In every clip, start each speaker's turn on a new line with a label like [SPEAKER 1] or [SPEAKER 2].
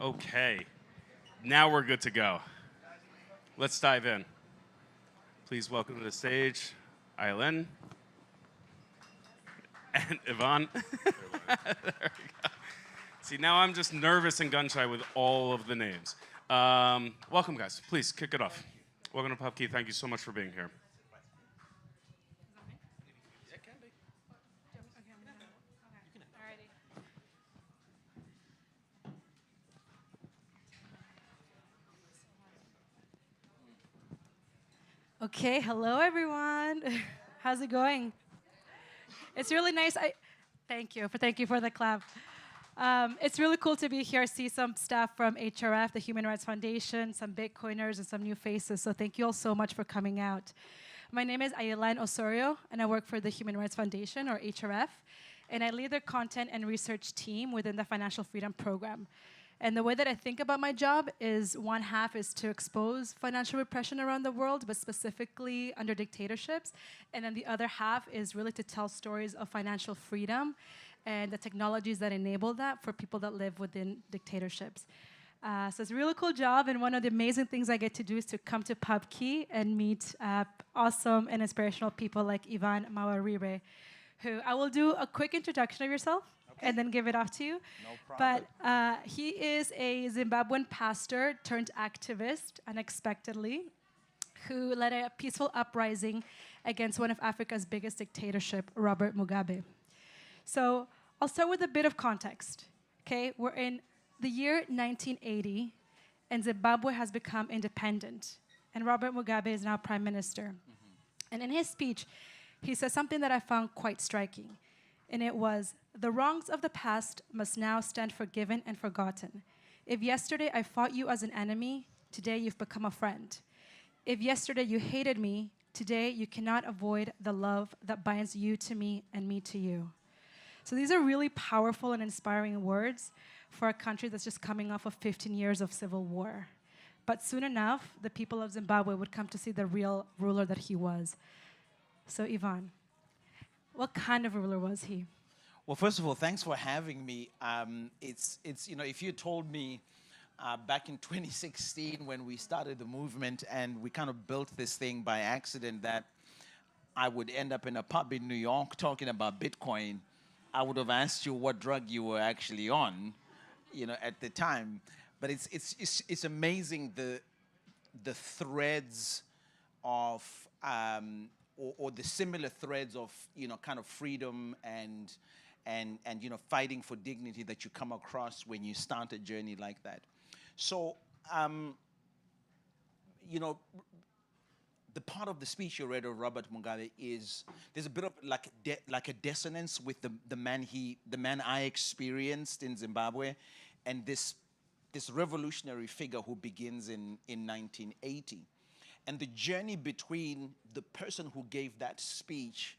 [SPEAKER 1] Okay, now we're good to go. Let's dive in. Please welcome to the stage Ayelen and Yvonne. See, now I'm just nervous and gun shy with all of the names. Welcome, guys. Please kick it off. Welcome to PubKey. Thank you so much for being here.
[SPEAKER 2] Okay, hello everyone. How's it going? It's really nice. Thank you for the clap. It's really cool to be here. See some staff from HRF, the Human Rights Foundation, some Bitcoiners, and some new faces. So thank you all so much for coming out. My name is Ayelen Osorio, and I work for the Human Rights Foundation, or HRF, and I lead their content and research team within the Financial Freedom Program. And the way that I think about my job is one half is to expose financial repression around the world, but specifically under dictatorships. And then the other half is really to tell stories of financial freedom and the technologies that enable that for people that live within dictatorships. So it's a really cool job, and one of the amazing things I get to do is to come to PubKey and meet awesome and inspirational people like Ivan Mawarire, who I will do a quick introduction of yourself. Okay. And then give it off to you.
[SPEAKER 3] No problem.
[SPEAKER 2] But he is a Zimbabwean pastor turned activist, unexpectedly, who led a peaceful uprising against one of Africa's biggest dictatorship, Robert Mugabe. So I'll start with a bit of context. Okay, we're in the year 1980, and Zimbabwe has become independent, and Robert Mugabe is now prime minister. And in his speech, he says something that I found quite striking, and it was, "The wrongs of the past must now stand forgiven and forgotten. If yesterday I fought you as an enemy, today you've become a friend. If yesterday you hated me, today you cannot avoid the love that binds you to me and me to you." So these are really powerful and inspiring words for a country that's just coming off of 15 years of civil war. But soon enough, the people of Zimbabwe would come to see the real ruler that he was. So Ivan, what kind of ruler was he?
[SPEAKER 3] Well, first of all, thanks for having me. If you told me back in 2016 when we started the movement and we kind of built this thing by accident that I would end up in a pub in New York talking about Bitcoin, I would have asked you what drug you were actually on, at the time. But it's amazing the threads of or the similar threads of kind of freedom and fighting for dignity that you come across when you start a journey like that. So the part of the speech you read of Robert Mugabe is there's a bit of like a dissonance with the man I experienced in Zimbabwe, and this revolutionary figure who begins in 1980. And the journey between the person who gave that speech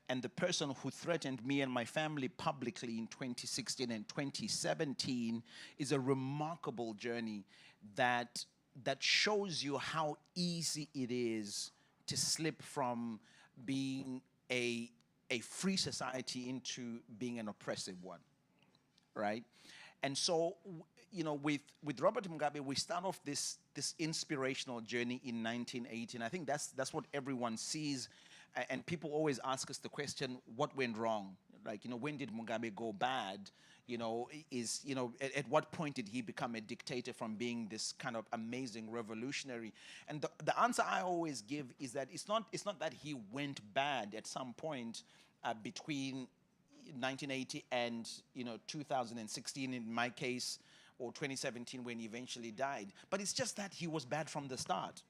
[SPEAKER 3] and the person who threatened me and my family publicly in 2016 and 2017 is a remarkable journey that shows you how easy it is to slip from being a free society into being an oppressive one, right? And so, with Robert Mugabe, we start off this inspirational journey in 1918. I think that's what everyone sees, and people always ask us the question, what went wrong? Like, when did Mugabe go bad? At what point did he become a dictator from being this kind of amazing revolutionary? And the answer I always give is that it's not that he went bad at some point between 1980 and 2016 in my case, or 2017 when he eventually died. But it's just that he was bad from the start,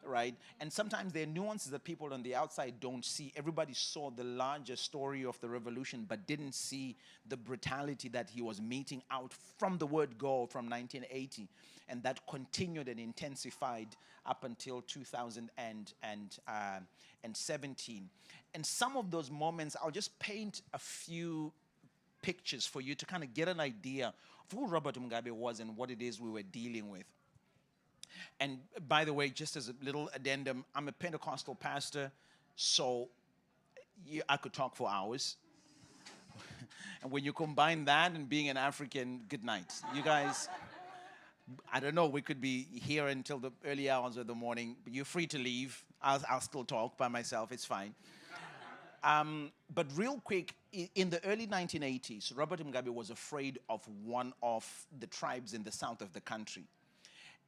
[SPEAKER 3] right? And sometimes there are nuances that people on the outside don't see. Everybody saw the larger story of the revolution, but didn't see the brutality that he was meting out from the word go from 1980. And that continued and intensified up until 2017. And some of those moments, I'll just paint a few pictures for you to kind of get an idea of who Robert Mugabe was and what it is we were dealing with. And by the way, just as a little addendum, I'm a Pentecostal pastor, so I could talk for hours. And when you combine that and being an African, good night. You guys, I don't know, we could be here until the early hours of the morning. But you're free to leave. I'll still talk by myself. It's fine. But real quick, in the early 1980s, Robert Mugabe was afraid of one of the tribes in the south of the country.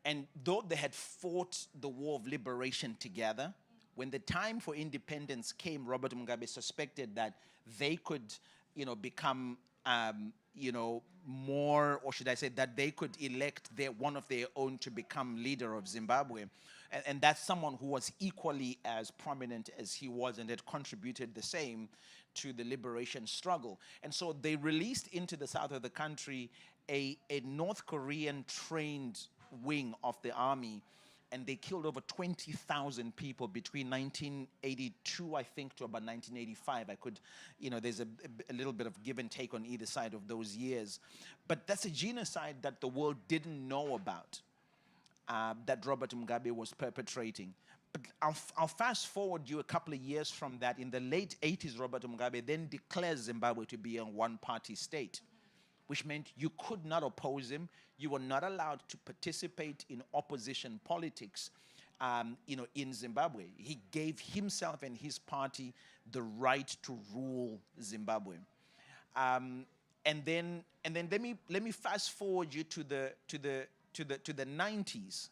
[SPEAKER 3] And though they had fought the war of liberation together, when the time for independence came, Robert Mugabe suspected that they could, become, more, or should I say, that they could elect one of their own to become leader of Zimbabwe. And that's someone who was equally as prominent as he was and had contributed the same to the liberation struggle. And so they released into the south of the country a North Korean trained wing of the army, and they killed over 20,000 people between 1982, I think, to about 1985. I could, there's a little bit of give and take on either side of those years. But that's a genocide that the world didn't know about, that Robert Mugabe was perpetrating. But I'll fast forward you a couple of years from that. In the late 80s, Robert Mugabe then declares Zimbabwe to be a one-party state, which meant you could not oppose him. You were not allowed to participate in opposition politics, in Zimbabwe. He gave himself and his party the right to rule Zimbabwe. And then let me fast forward you to the 90s,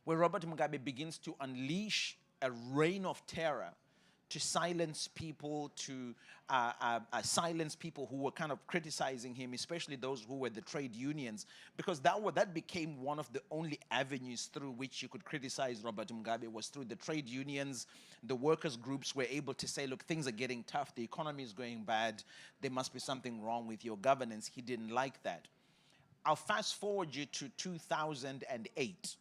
[SPEAKER 3] where Robert Mugabe begins to unleash a reign of terror to silence people, to silence people who were kind of criticizing him, especially those who were the trade unions, because that became one of the only avenues through which you could criticize Robert Mugabe, was through the trade unions. The workers' groups were able to say, look, things are getting tough, the economy is going bad, there must be something wrong with your governance. He didn't like that. I'll fast forward you to 2008,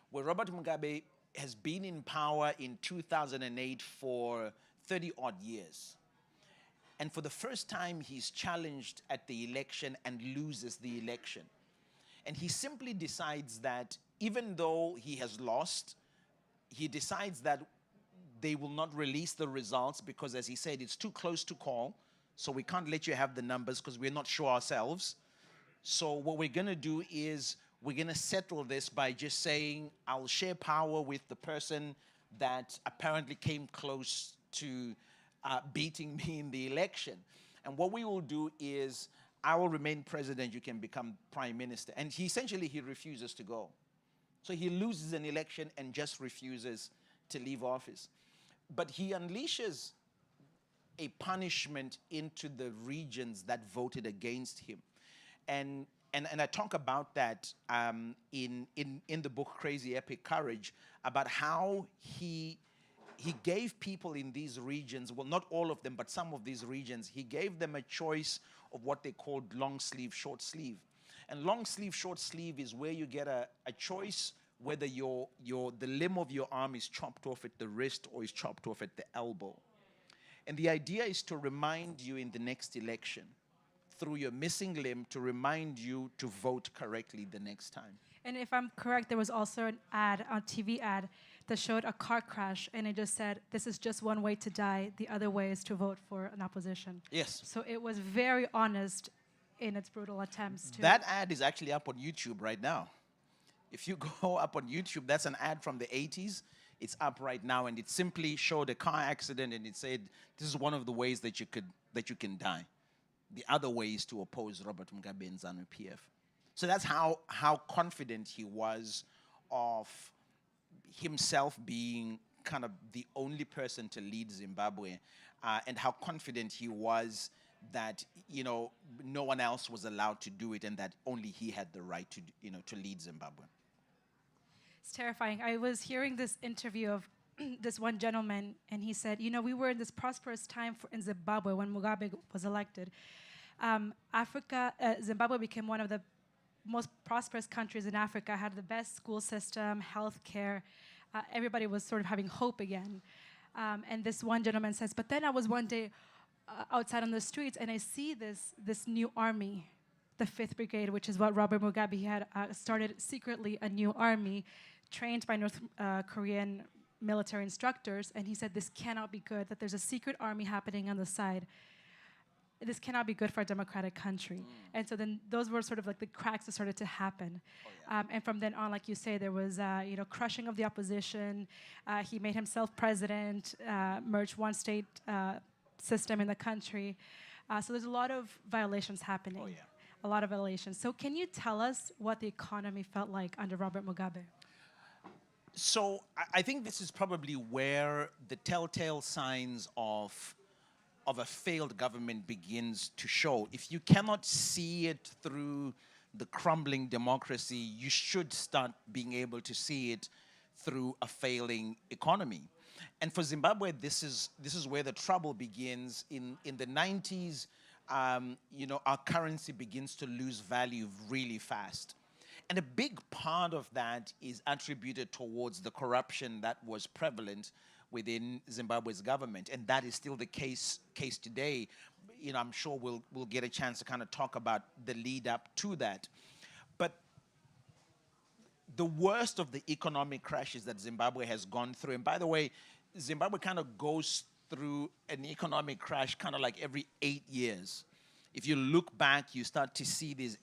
[SPEAKER 3] where Robert Mugabe has been in power in 2008 for 30-odd years. And for the first time, he's challenged at the election and loses the election. And he simply decides that even though he has lost, he decides that they will not release the results because, as he said, it's too close to call, so we can't let you have the numbers because we're not sure ourselves. So what we're going to do is we're going to settle this by just saying, I'll share power with the person that apparently came close to beating me in the election. And what we will do is, I will remain president, you can become prime minister. And he refuses to go. So he loses an election and just refuses to leave office. But he unleashes a punishment into the regions that voted against him. And I talk about that in the book Crazy Epic Courage, about how he gave people in these regions, well, not all of them, but some of these regions, he gave them a choice of what they called long sleeve, short sleeve. And long sleeve, short sleeve is where you get a choice whether the limb of your arm is chopped off at the wrist or is chopped off at the elbow. And the idea is to remind you in the next election, through your missing limb, to remind you to vote correctly the next time.
[SPEAKER 2] And if I'm correct, there was also an ad, a TV ad, that showed a car crash, and it just said, this is just one way to die, the other way is to vote for an opposition.
[SPEAKER 3] Yes.
[SPEAKER 2] So it was very honest in its brutal attempts to...
[SPEAKER 3] That ad is actually up on YouTube right now. If you go up on YouTube, that's an ad from the 80s. It's up right now, and it simply showed a car accident, and it said, this is one of the ways that you can die. The other way is to oppose Robert Mugabe and ZANU-PF. So that's how confident he was of himself being kind of the only person to lead Zimbabwe, and how confident he was that, no one else was allowed to do it, and that only he had the right to, to lead Zimbabwe.
[SPEAKER 2] It's terrifying. I was hearing this interview of this one gentleman, and he said, we were in this prosperous time in Zimbabwe when Mugabe was elected. Zimbabwe became one of the most prosperous countries in Africa, had the best school system, health care. Everybody was sort of having hope again. And this one gentleman says, but then I was one day outside on the streets, and I see this new army, the 5th Brigade, which is what Robert Mugabe had started secretly, a new army trained by North Korean military instructors. And he said, this cannot be good, that there's a secret army happening on the side. this cannot be good for a democratic country. And so then those were sort of like the cracks that started to happen. And from then on, like you say, there was crushing of the opposition. He made himself president, merged one state system in the country. So there's a lot of violations happening. A lot of violations. So can you tell us what the economy felt like under Robert Mugabe?
[SPEAKER 3] So I think this is probably where the telltale signs of a failed government begins to show. If you cannot see it through the crumbling democracy, you should start being able to see it through a failing economy. And for Zimbabwe, this is where the trouble begins. In the 90s, our currency begins to lose value really fast. And a big part of that is attributed towards the corruption that was prevalent within Zimbabwe's government, and that is still the case today. I'm sure we'll get a chance to kind of talk about the lead up to that. But the worst of the economic crashes that Zimbabwe has gone through, and by the way, Zimbabwe kind of goes through an economic crash kind of like every 8 years. If you look back, you start to see these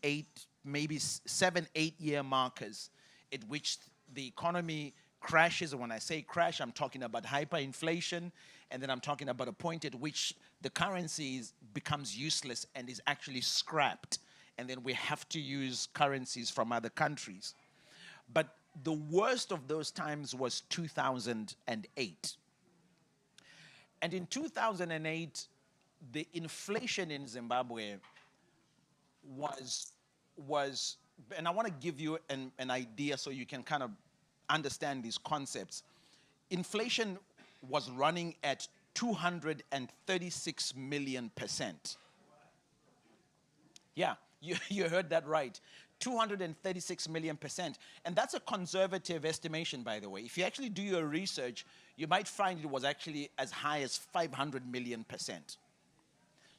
[SPEAKER 3] 7, 8 year markers at which the economy crashes. And when I say crash, I'm talking about hyperinflation, and then I'm talking about a point at which the currency becomes useless and is actually scrapped, and then we have to use currencies from other countries. But the worst of those times was 2008. And in 2008, the inflation in Zimbabwe was, and I want to give you an idea so you can kind of understand these concepts. Inflation was running at 236 million%. Yeah, you heard that right. 236 million%. And that's a conservative estimation, by the way. If you actually do your research, you might find it was actually as high as 500 million%.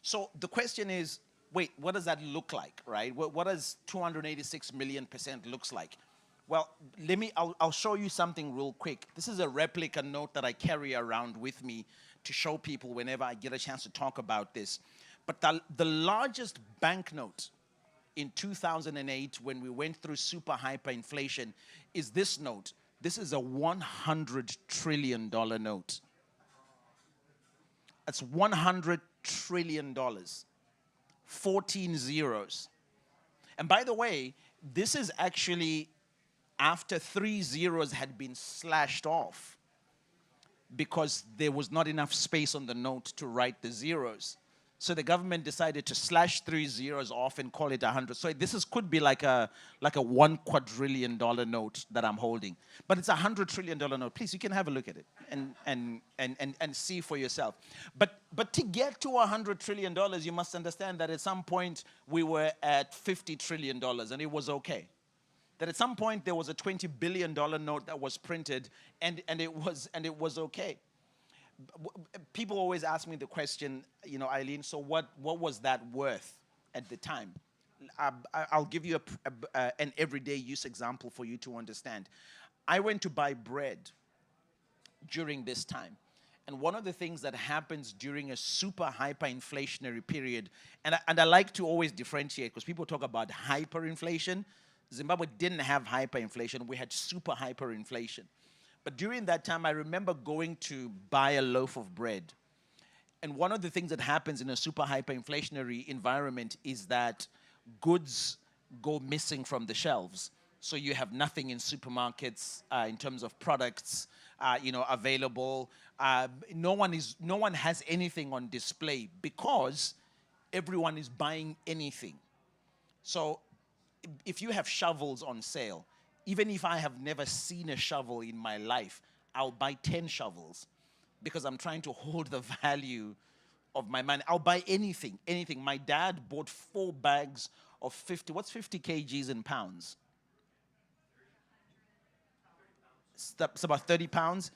[SPEAKER 3] So the question is, wait, what does that look like, right? What does 286 million% looks like? Well, I'll show you something real quick. This is a replica note that I carry around with me to show people whenever I get a chance to talk about this. But the largest banknote in 2008, when we went through super hyperinflation, is this note. This is a $100 trillion note. That's $100 trillion. 14 zeros. And by the way, this is actually after 3 zeros had been slashed off because there was not enough space on the note to write the zeros. So the government decided to slash 3 zeros off and call it 100. So this could be like a $1 quadrillion note that I'm holding. But it's a $100 trillion note. Please, you can have a look at it and see for yourself. But to get to $100 trillion, you must understand that at some point we were at $50 trillion and it was okay. That at some point there was a $20 billion note that was printed and it was okay. People always ask me the question, Ayelen, so what was that worth at the time? I'll give you an everyday use example for you to understand. I went to buy bread during this time. And one of the things that happens during a super hyperinflationary period, and I like to always differentiate because people talk about hyperinflation. Zimbabwe didn't have hyperinflation. We had super hyperinflation. But during that time, I remember going to buy a loaf of bread. And one of the things that happens in a super hyperinflationary environment is that goods go missing from the shelves. So you have nothing in supermarkets in terms of products, available. No one has anything on display because everyone is buying anything. So if you have shovels on sale, even if I have never seen a shovel in my life, I'll buy 10 shovels because I'm trying to hold the value of my money. I'll buy anything. My dad bought 4 bags of 50. What's 50 kgs in pounds? It's about 30 pounds.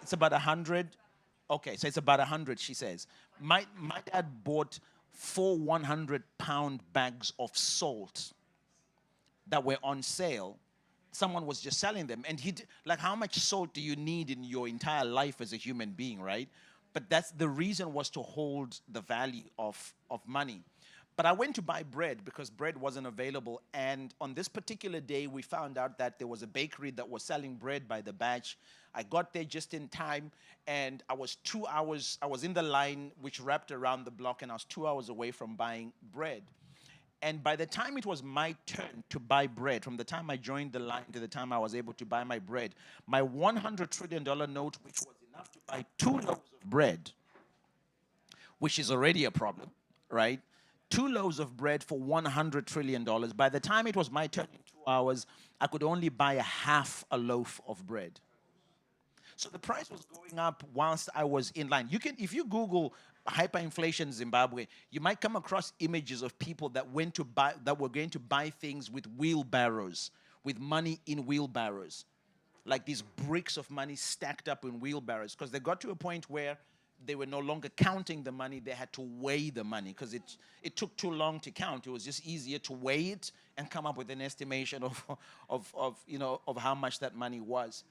[SPEAKER 3] It's about 100. Okay, so it's about 100, she says. My dad bought 4 100-pound bags of salt that were on sale. Someone was just selling them. And how much salt do you need in your entire life as a human being, right? But that's the reason, was to hold the value of money. But I went to buy bread because bread wasn't available. And on this particular day, we found out that there was a bakery that was selling bread by the batch. I got there just in time, and I was in the line which wrapped around the block, and I was 2 hours away from buying bread. And by the time it was my turn to buy bread, from the time I joined the line to the time I was able to buy my bread, my $100 trillion note, which was enough to buy 2 loaves of bread, which is already a problem, right? 2 loaves of bread for $100 trillion. By the time it was my turn in 2 hours, I could only buy a half a loaf of bread. So the price was going up whilst I was in line. You can, if you Google hyperinflation Zimbabwe, you might come across images of people that were going to buy things with wheelbarrows, with money in wheelbarrows, like these bricks of money stacked up in wheelbarrows, because they got to a point where they were no longer counting the money. They had to weigh the money because it took too long to count. It was just easier to weigh it and come up with an estimation of how much that money was.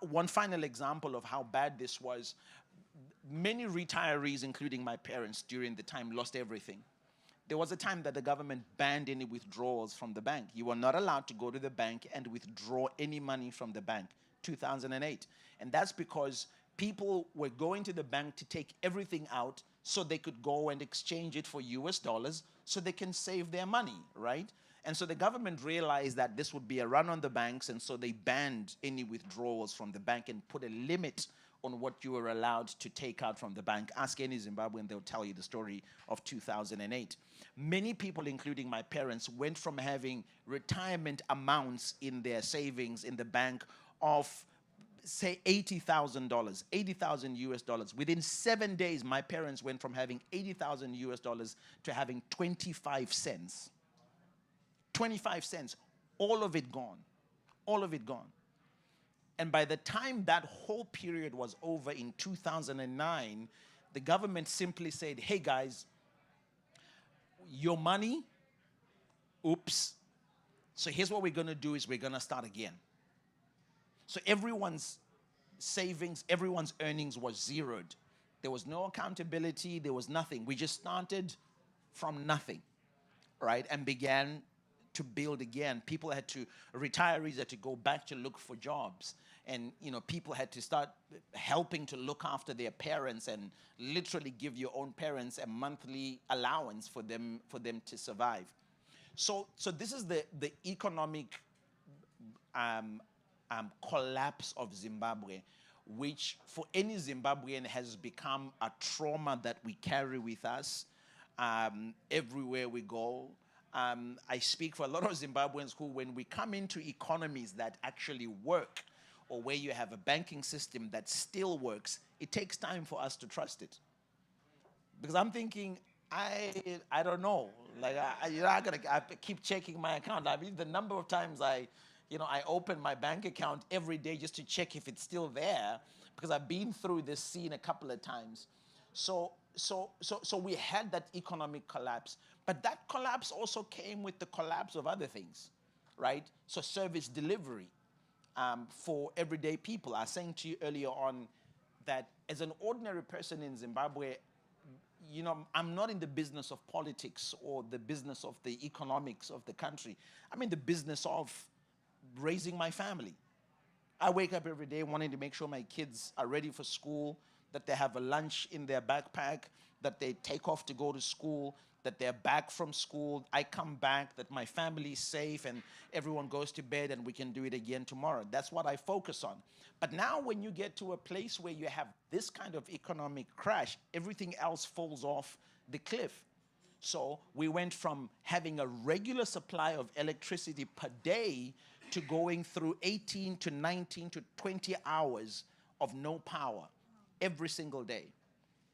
[SPEAKER 3] One final example of how bad this was: many retirees, including my parents, during the time lost everything. There was a time that the government banned any withdrawals from the bank. You were not allowed to go to the bank and withdraw any money from the bank. 2008, and that's because people were going to the bank to take everything out so they could go and exchange it for US dollars so they can save their money, right? And so the government realized that this would be a run on the banks, and so they banned any withdrawals from the bank and put a limit on what you were allowed to take out from the bank. Ask any Zimbabwean, they'll tell you the story of 2008. Many people, including my parents, went from having retirement amounts in their savings in the bank of, say, $80,000, 80,000 US dollars. Within 7 days, my parents went from having 80,000 US dollars to having 25 cents. 25 cents, all of it gone, all of it gone. And by the time that whole period was over in 2009, the government simply said, hey guys, your money, oops. So here's what we're gonna do is we're gonna start again. So everyone's savings, everyone's earnings was zeroed. There was no accountability, there was nothing. We just started from nothing, right? And began to build again. Retirees had to go back to look for jobs. And people had to start helping to look after their parents and literally give your own parents a monthly allowance for them to survive. So this is the economic collapse of Zimbabwe, which for any Zimbabwean has become a trauma that we carry with us everywhere we go. I speak for a lot of Zimbabweans who, when we come into economies that actually work, or where you have a banking system that still works, it takes time for us to trust it. Because I'm thinking, I don't know. Like, I keep checking my account. I mean, the number of times I open my bank account every day just to check if it's still there, because I've been through this scene a couple of times. So we had that economic collapse. But that collapse also came with the collapse of other things, right? So service delivery for everyday people. I was saying to you earlier on that as an ordinary person in Zimbabwe, I'm not in the business of politics or the business of the economics of the country. I'm in the business of raising my family. I wake up every day wanting to make sure my kids are ready for school, that they have a lunch in their backpack, that they take off to go to school, that they're back from school, I come back, that my family is safe, and everyone goes to bed and we can do it again tomorrow. That's what I focus on. But now when you get to a place where you have this kind of economic crash, everything else falls off the cliff. So we went from having a regular supply of electricity per day to going through 18 to 19 to 20 hours of no power every single day.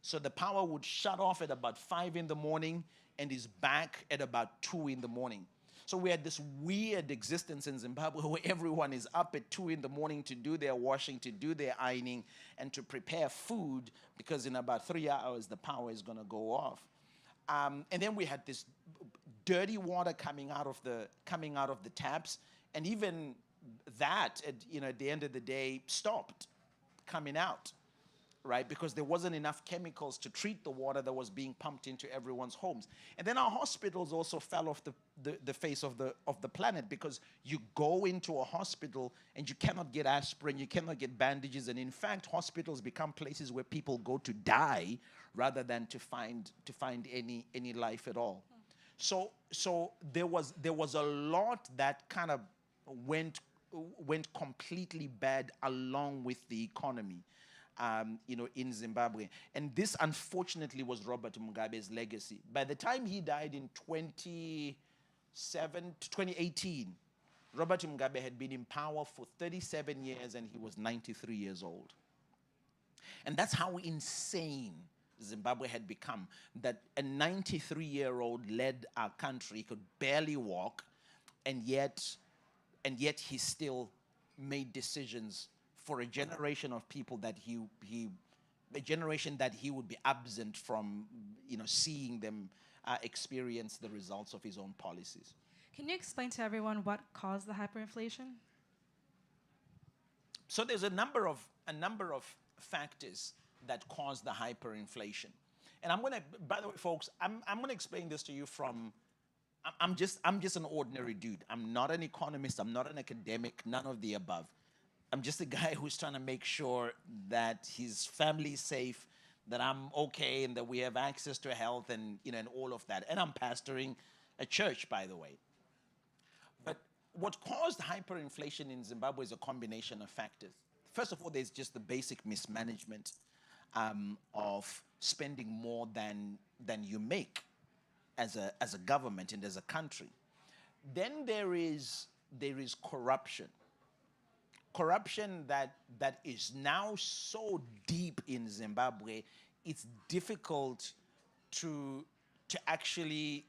[SPEAKER 3] So the power would shut off at about 5 in the morning and is back at about 2 in the morning. So we had this weird existence in Zimbabwe where everyone is up at 2 in the morning to do their washing, to do their ironing, and to prepare food, because in about 3 hours the power is going to go off. And then we had this dirty water coming out of the taps, and even that, at the end of the day, stopped coming out. right? Because there wasn't enough chemicals to treat the water that was being pumped into everyone's homes. And then our hospitals also fell off the face of the planet, because you go into a hospital and you cannot get aspirin, you cannot get bandages, and in fact, hospitals become places where people go to die rather than to find any life at all. So there was a lot that kind of went completely bad along with the economy, in Zimbabwe. And this, unfortunately, was Robert Mugabe's legacy. By the time he died in 2018, Robert Mugabe had been in power for 37 years and he was 93 years old. And that's how insane Zimbabwe had become, that a 93-year-old led our country, could barely walk, and yet he still made decisions for a generation of people that a generation that he would be absent from, seeing them experience the results of his own policies.
[SPEAKER 2] Can you explain to everyone what caused the hyperinflation?
[SPEAKER 3] So there's a number of factors that caused the hyperinflation. And I'm gonna, by the way, folks, I'm gonna explain this to you from, I'm just an ordinary dude. I'm not an economist, I'm not an academic, none of the above. I'm just a guy who's trying to make sure that his family's safe, that I'm okay, and that we have access to health and and all of that. And I'm pastoring a church, by the way. But what caused hyperinflation in Zimbabwe is a combination of factors. First of all, there's just the basic mismanagement of spending more than you make as a government and as a country. Then there is corruption. Corruption that is now so deep in Zimbabwe, it's difficult to actually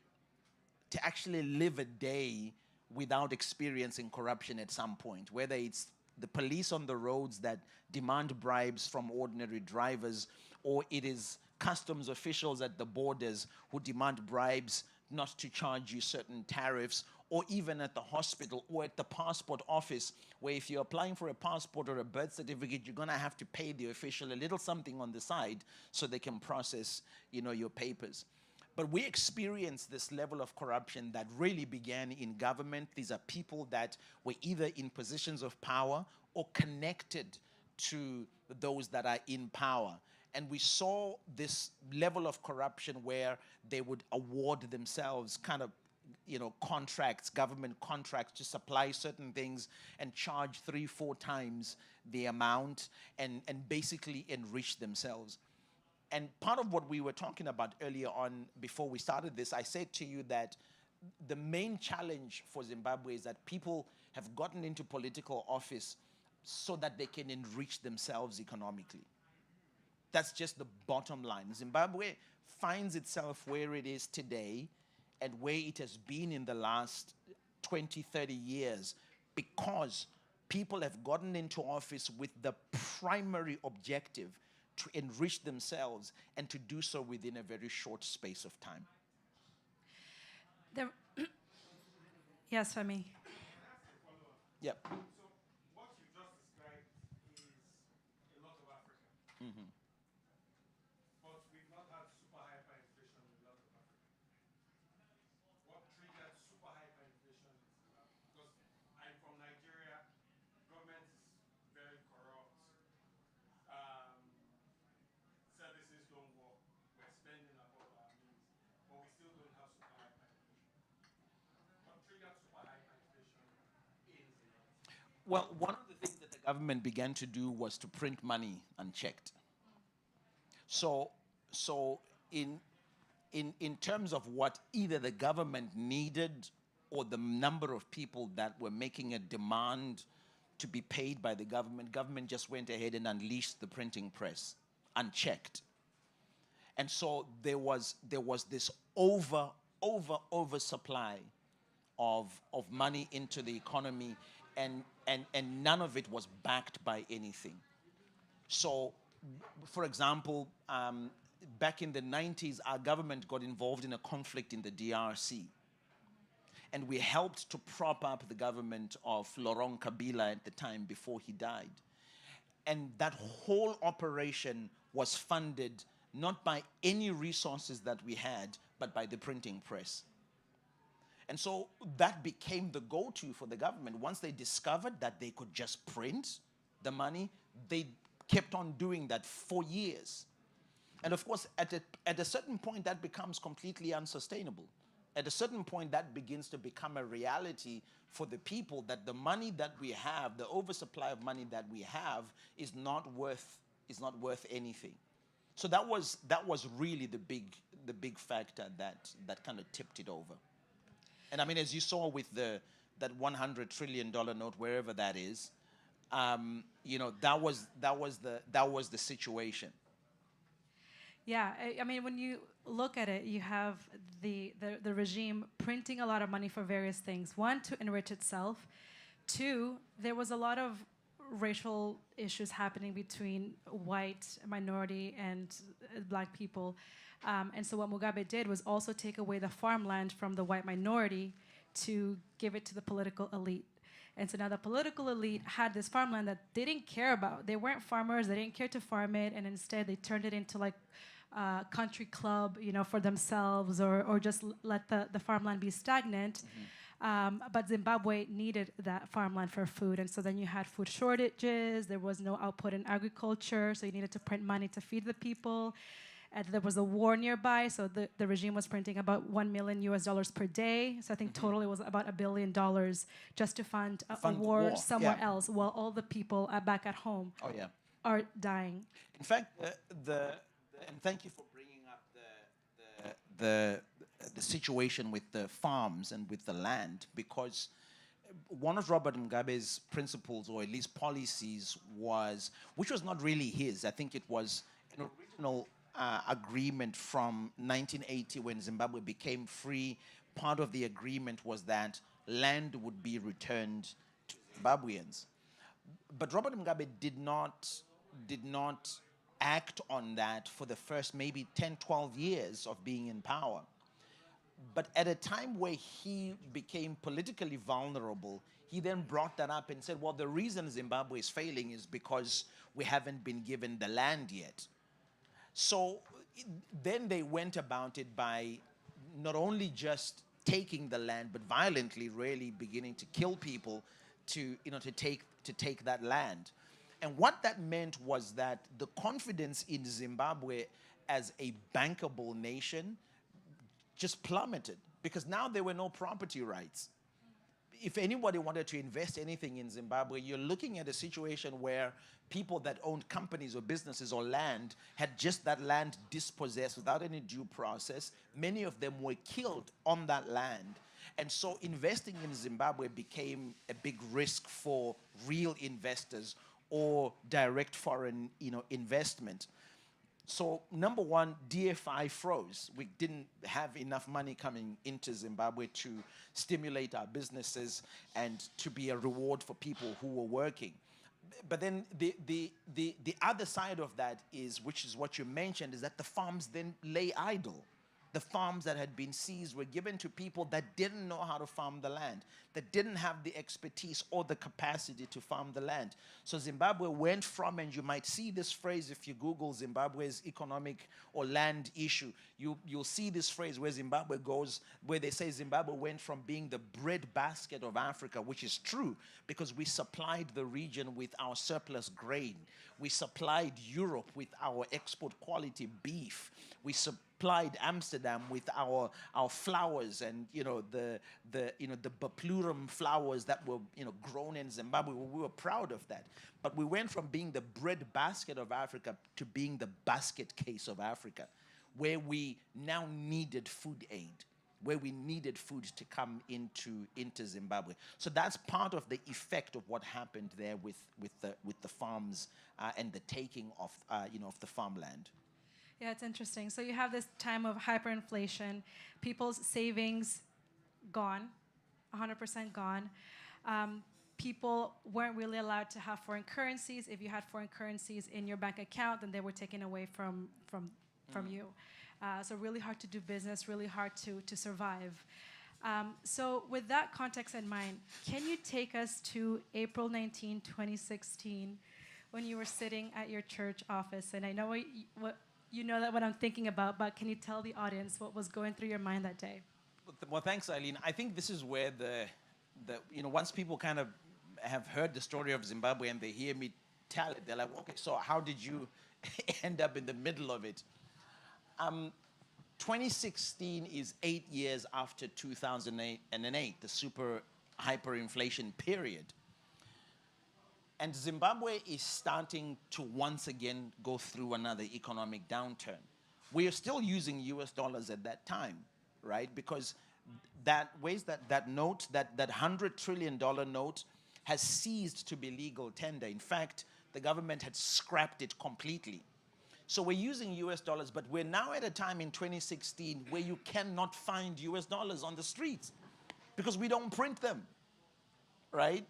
[SPEAKER 3] live a day without experiencing corruption at some point, whether it's the police on the roads that demand bribes from ordinary drivers, or it is customs officials at the borders who demand bribes not to charge you certain tariffs, or even at the hospital or at the passport office, where if you're applying for a passport or a birth certificate, you're gonna have to pay the official a little something on the side so they can process, your papers. But we experienced this level of corruption that really began in government. These are people that were either in positions of power or connected to those that are in power. And we saw this level of corruption where they would award themselves kind of, contracts, government contracts, to supply certain things and charge 3-4 times the amount, and basically enrich themselves. And part of what we were talking about earlier on, before we started this, I said to you that the main challenge for Zimbabwe is that people have gotten into political office so that they can enrich themselves economically. That's just the bottom line. Zimbabwe finds itself where it is today and where it has been in the last 20, 30 years because people have gotten into office with the primary objective to enrich themselves, and to do so within a very short space of time.
[SPEAKER 2] Yes, Femi.
[SPEAKER 3] Yep.
[SPEAKER 1] So what you just described is a lot of Africa.
[SPEAKER 3] Mm-hmm.
[SPEAKER 1] But we've not had super hyperinflation in a lot of Africa. What triggered super hyperinflation in Zimbabwe? Because I'm from Nigeria, government is very corrupt. Services don't work. We're spending above our means, but we still don't have super hyperinflation. What triggered super hyperinflation in Zimbabwe?
[SPEAKER 3] Well, one of the things that the government began to do was to print money unchecked. So in terms of what either the government needed or the number of people that were making a demand to be paid by the government just went ahead and unleashed the printing press unchecked. And so there was this oversupply of money into the economy, and none of it was backed by anything. So, for example, back in the 90s, our government got involved in a conflict in the DRC. And we helped to prop up the government of Laurent Kabila at the time before he died. And that whole operation was funded not by any resources that we had, but by the printing press. And so that became the go-to for the government. Once they discovered that they could just print the money, they kept on doing that for years. And of course, at a certain point, that becomes completely unsustainable. At a certain point, that begins to become a reality for the people, that the money that we have, the oversupply of money that we have, is not worth anything. So that was really the big factor that kind of tipped it over. And I mean, as you saw with that $100 trillion note, wherever that is, you know, that was the situation.
[SPEAKER 2] Yeah, I mean, when you look at it, you have the regime printing a lot of money for various things. One, to enrich itself. Two, there was a lot of racial issues happening between white, minority, and black people. And so what Mugabe did was also take away the farmland from the white minority to give it to the political elite. And so now the political elite had this farmland that they didn't care about. They weren't farmers, they didn't care to farm it, and instead they turned it into like a country club, you know, for themselves, or just let the farmland be stagnant. But Zimbabwe needed that farmland for food. And so then you had food shortages, there was no output in agriculture, so you needed to print money to feed the people. And there was a war nearby, so the regime was printing about $1 million per day. So I think total it was about $1 billion just to fund a war somewhere else, while all the people back at home are dying.
[SPEAKER 3] In fact, and thank you for bringing up the situation with the farms and with the land, because one of Robert Mugabe's principles, or at least policies, which was not really his. I think it was an original agreement from 1980 when Zimbabwe became free. Part of the agreement was that land would be returned to Zimbabweans. But Robert Mugabe did not act on that for the first maybe 10, 12 years of being in power. But at a time where he became politically vulnerable, he then brought that up and said, well, the reason Zimbabwe is failing is because we haven't been given the land yet. So then they went about it by not only just taking the land, but violently really beginning to kill people to take that land. And what that meant was that the confidence in Zimbabwe as a bankable nation just plummeted, because now there were no property rights. If anybody wanted to invest anything in Zimbabwe, you're looking at a situation where people that owned companies or businesses or land had just that land dispossessed without any due process. Many of them were killed on that land. And so investing in Zimbabwe became a big risk for real investors or direct foreign, investment. So number one, DFI froze. We didn't have enough money coming into Zimbabwe to stimulate our businesses and to be a reward for people who were working. But then the other side of that is, which is what you mentioned, is that the farms then lay idle. The farms that had been seized were given to people that didn't know how to farm the land, that didn't have the expertise or the capacity to farm the land. So Zimbabwe went from, and you might see this phrase if you Google Zimbabwe's economic or land issue, you'll see this phrase where Zimbabwe goes, where they say Zimbabwe went from being the breadbasket of Africa, which is true, because we supplied the region with our surplus grain. We supplied Europe with our export quality beef. We supplied Amsterdam with our flowers, and the Baplurum flowers that were grown in Zimbabwe. We were proud of that. But we went from being the breadbasket of Africa to being the basket case of Africa, where we now needed food aid, where we needed food to come into Zimbabwe. So that's part of the effect of what happened there with the farms and the taking of of the farmland.
[SPEAKER 2] Yeah, it's interesting. So you have this time of hyperinflation, people's savings gone, 100% gone. People weren't really allowed to have foreign currencies. If you had foreign currencies in your bank account, then they were taken away from you. So really hard to do business, really hard to survive. So with that context in mind, can you take us to April 19, 2016, when you were sitting at your church office, and I know what you know that what I'm thinking about, but can you tell the audience what was going through your mind that day?
[SPEAKER 3] Well, thanks, Ayelen. I think this is where once people kind of have heard the story of Zimbabwe and they hear me tell it, they're like, okay, so how did you end up in the middle of it? 2016 is 8 years after 2008, the super hyperinflation period. And Zimbabwe is starting to once again go through another economic downturn. We are still using US dollars at that time, right? Because that note, that $100 trillion note has ceased to be legal tender. In fact, the government had scrapped it completely. So we're using US dollars, but we're now at a time in 2016 where you cannot find US dollars on the streets because we don't print them, right?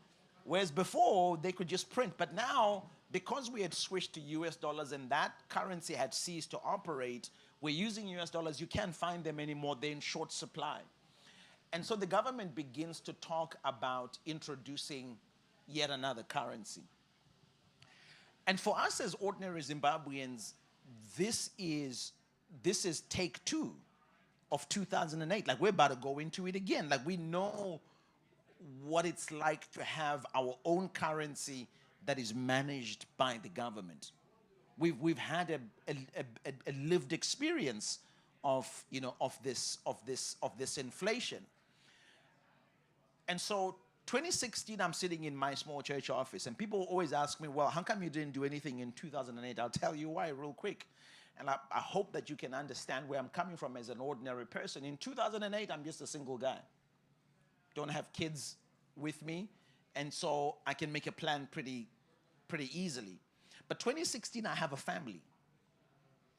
[SPEAKER 3] Whereas before, they could just print. But now, because we had switched to US dollars and that currency had ceased to operate, we're using US dollars. You can't find them anymore. They're in short supply. And so the government begins to talk about introducing yet another currency. And for us as ordinary Zimbabweans, this is take two of 2008. Like, we're about to go into it again. Like, we know what it's like to have our own currency that is managed by the government. We've had a lived experience of this inflation. And so 2016, I'm sitting in my small church office, and people always ask me, well, how come you didn't do anything in 2008? I'll tell you why real quick. And I hope that you can understand where I'm coming from as an ordinary person. In 2008, I'm just a single guy. Don't have kids with me, and so I can make a plan pretty easily. But 2016, I have a family.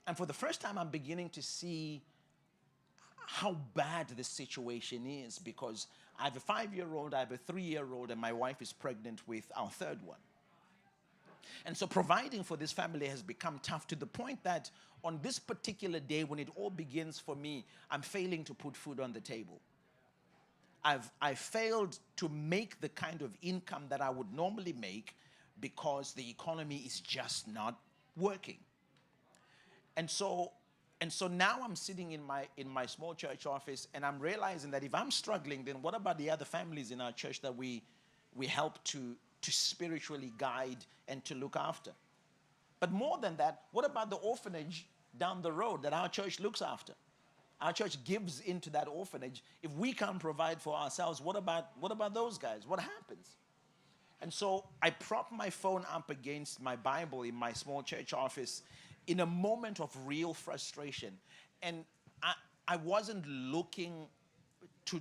[SPEAKER 3] And for the first time, I'm beginning to see how bad this situation is, because I have a 5-year-old, I have a 3-year-old, and my wife is pregnant with our third one. And so providing for this family has become tough, to the point that on this particular day when it all begins for me, I'm failing to put food on the table. I failed to make the kind of income that I would normally make because the economy is just not working. And so now I'm sitting in my small church office, and I'm realizing that if I'm struggling, then what about the other families in our church that we help to spiritually guide and to look after? But more than that, what about the orphanage down the road that our church looks after? Our church gives into that orphanage. If we can't provide for ourselves, what about those guys? What happens? And so I propped my phone up against my Bible in my small church office in a moment of real frustration. And I wasn't looking to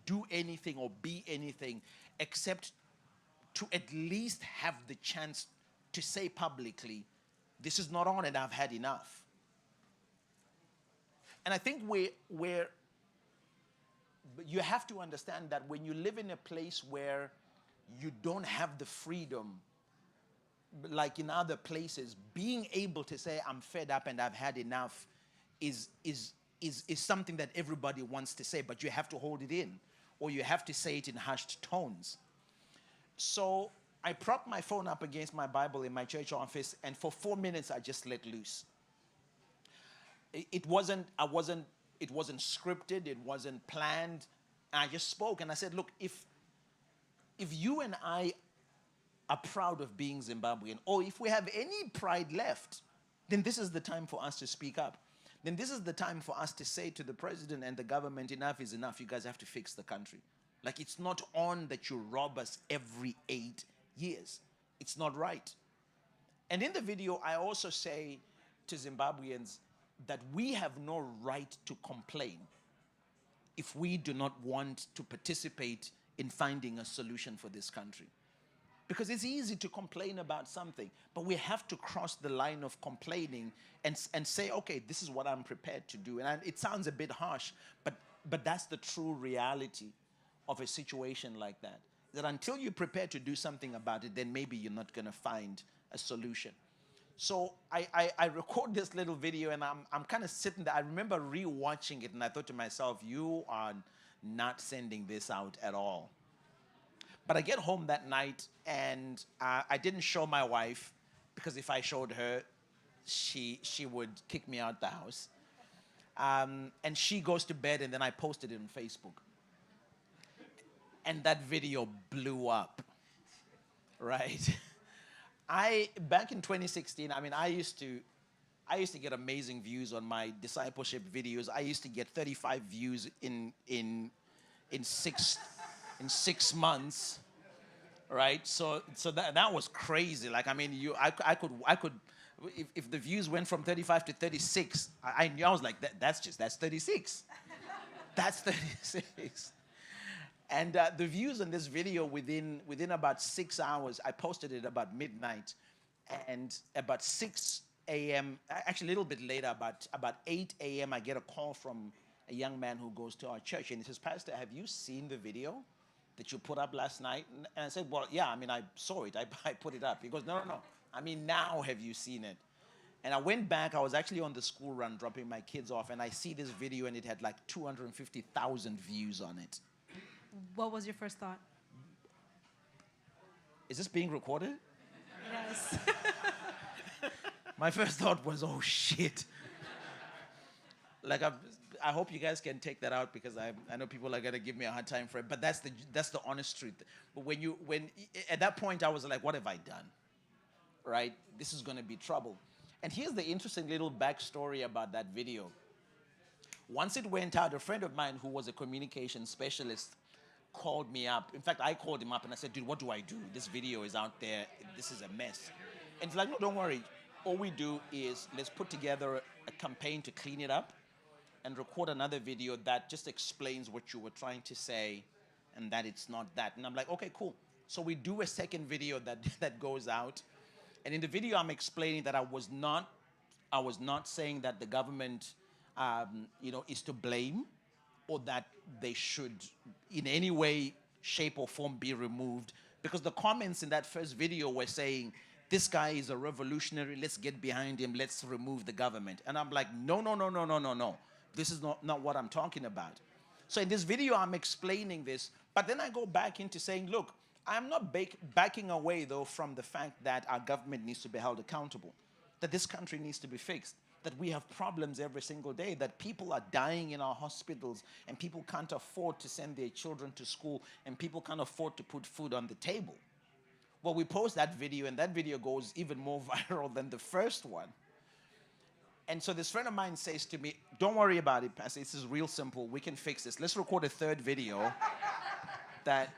[SPEAKER 3] do anything or be anything except to at least have the chance to say publicly, this is not on and I've had enough. And I think you have to understand that when you live in a place where you don't have the freedom, like in other places, being able to say, I'm fed up and I've had enough is something that everybody wants to say, but you have to hold it in, or you have to say it in hushed tones. So I propped my phone up against my Bible in my church office, and for 4 minutes I just let loose. It wasn't scripted, it wasn't planned. I just spoke and I said, look, if you and I are proud of being Zimbabwean, or if we have any pride left, then this is the time for us to speak up. Then this is the time for us to say to the president and the government, enough is enough. You guys have to fix the country. Like, it's not on that you rob us every 8 years. It's not right. And in the video, I also say to Zimbabweans that we have no right to complain if we do not want to participate in finding a solution for this country. Because it's easy to complain about something, but we have to cross the line of complaining and say, okay, this is what I'm prepared to do. And it sounds a bit harsh, but that's the true reality of a situation like that. That until you're prepared to do something about it, then maybe you're not going to find a solution. So I record this little video, and I'm kind of sitting there. I remember re-watching it, and I thought to myself, you are not sending this out at all. But I get home that night, and I didn't show my wife, because if I showed her, she would kick me out the house. And she goes to bed, and then I posted it on Facebook. And that video blew up, right? Back in 2016, I mean, I used to get amazing views on my discipleship videos. I used to get 35 views in 6 months, right? So that was crazy. Like, I mean, I could if the views went from 35 to 36, I knew, I was like, that's 36. That's 36. And the views on this video within about 6 hours, I posted it about midnight, and about 6 a.m., actually a little bit later, about 8 a.m., I get a call from a young man who goes to our church, and he says, Pastor, have you seen the video that you put up last night? And I said, well, yeah, I mean, I saw it. I put it up. He goes, no. I mean, now have you seen it? And I went back. I was actually on the school run dropping my kids off, and I see this video, and it had like 250,000 views on it.
[SPEAKER 2] What was your first thought?
[SPEAKER 3] Is this being recorded?
[SPEAKER 2] Yes.
[SPEAKER 3] My first thought was, oh, shit. Like, I hope you guys can take that out, because I know people are going to give me a hard time for it, but that's the honest truth. But when at that point, I was like, what have I done? Right? This is going to be trouble. And here's the interesting little backstory about that video. Once it went out, a friend of mine who was a communication specialist called me up. In fact, I called him up and I said, dude, what do I do? This video is out there. This is a mess. And he's like, no, don't worry. All we do is let's put together a campaign to clean it up and record another video that just explains what you were trying to say and that it's not that. And I'm like, okay, cool. So we do a second video that goes out. And in the video, I'm explaining that I was not saying that the government, is to blame, or that they should, in any way, shape, or form, be removed. Because the comments in that first video were saying, this guy is a revolutionary, let's get behind him, let's remove the government. And I'm like, no. This is not what I'm talking about. So in this video, I'm explaining this, but then I go back into saying, look, I'm not backing away, though, from the fact that our government needs to be held accountable, that this country needs to be fixed, that we have problems every single day, that people are dying in our hospitals, and people can't afford to send their children to school, and people can't afford to put food on the table. Well, we post that video, and that video goes even more viral than the first one. And so this friend of mine says to me, don't worry about it, Pastor. This is real simple. We can fix this. Let's record a third video that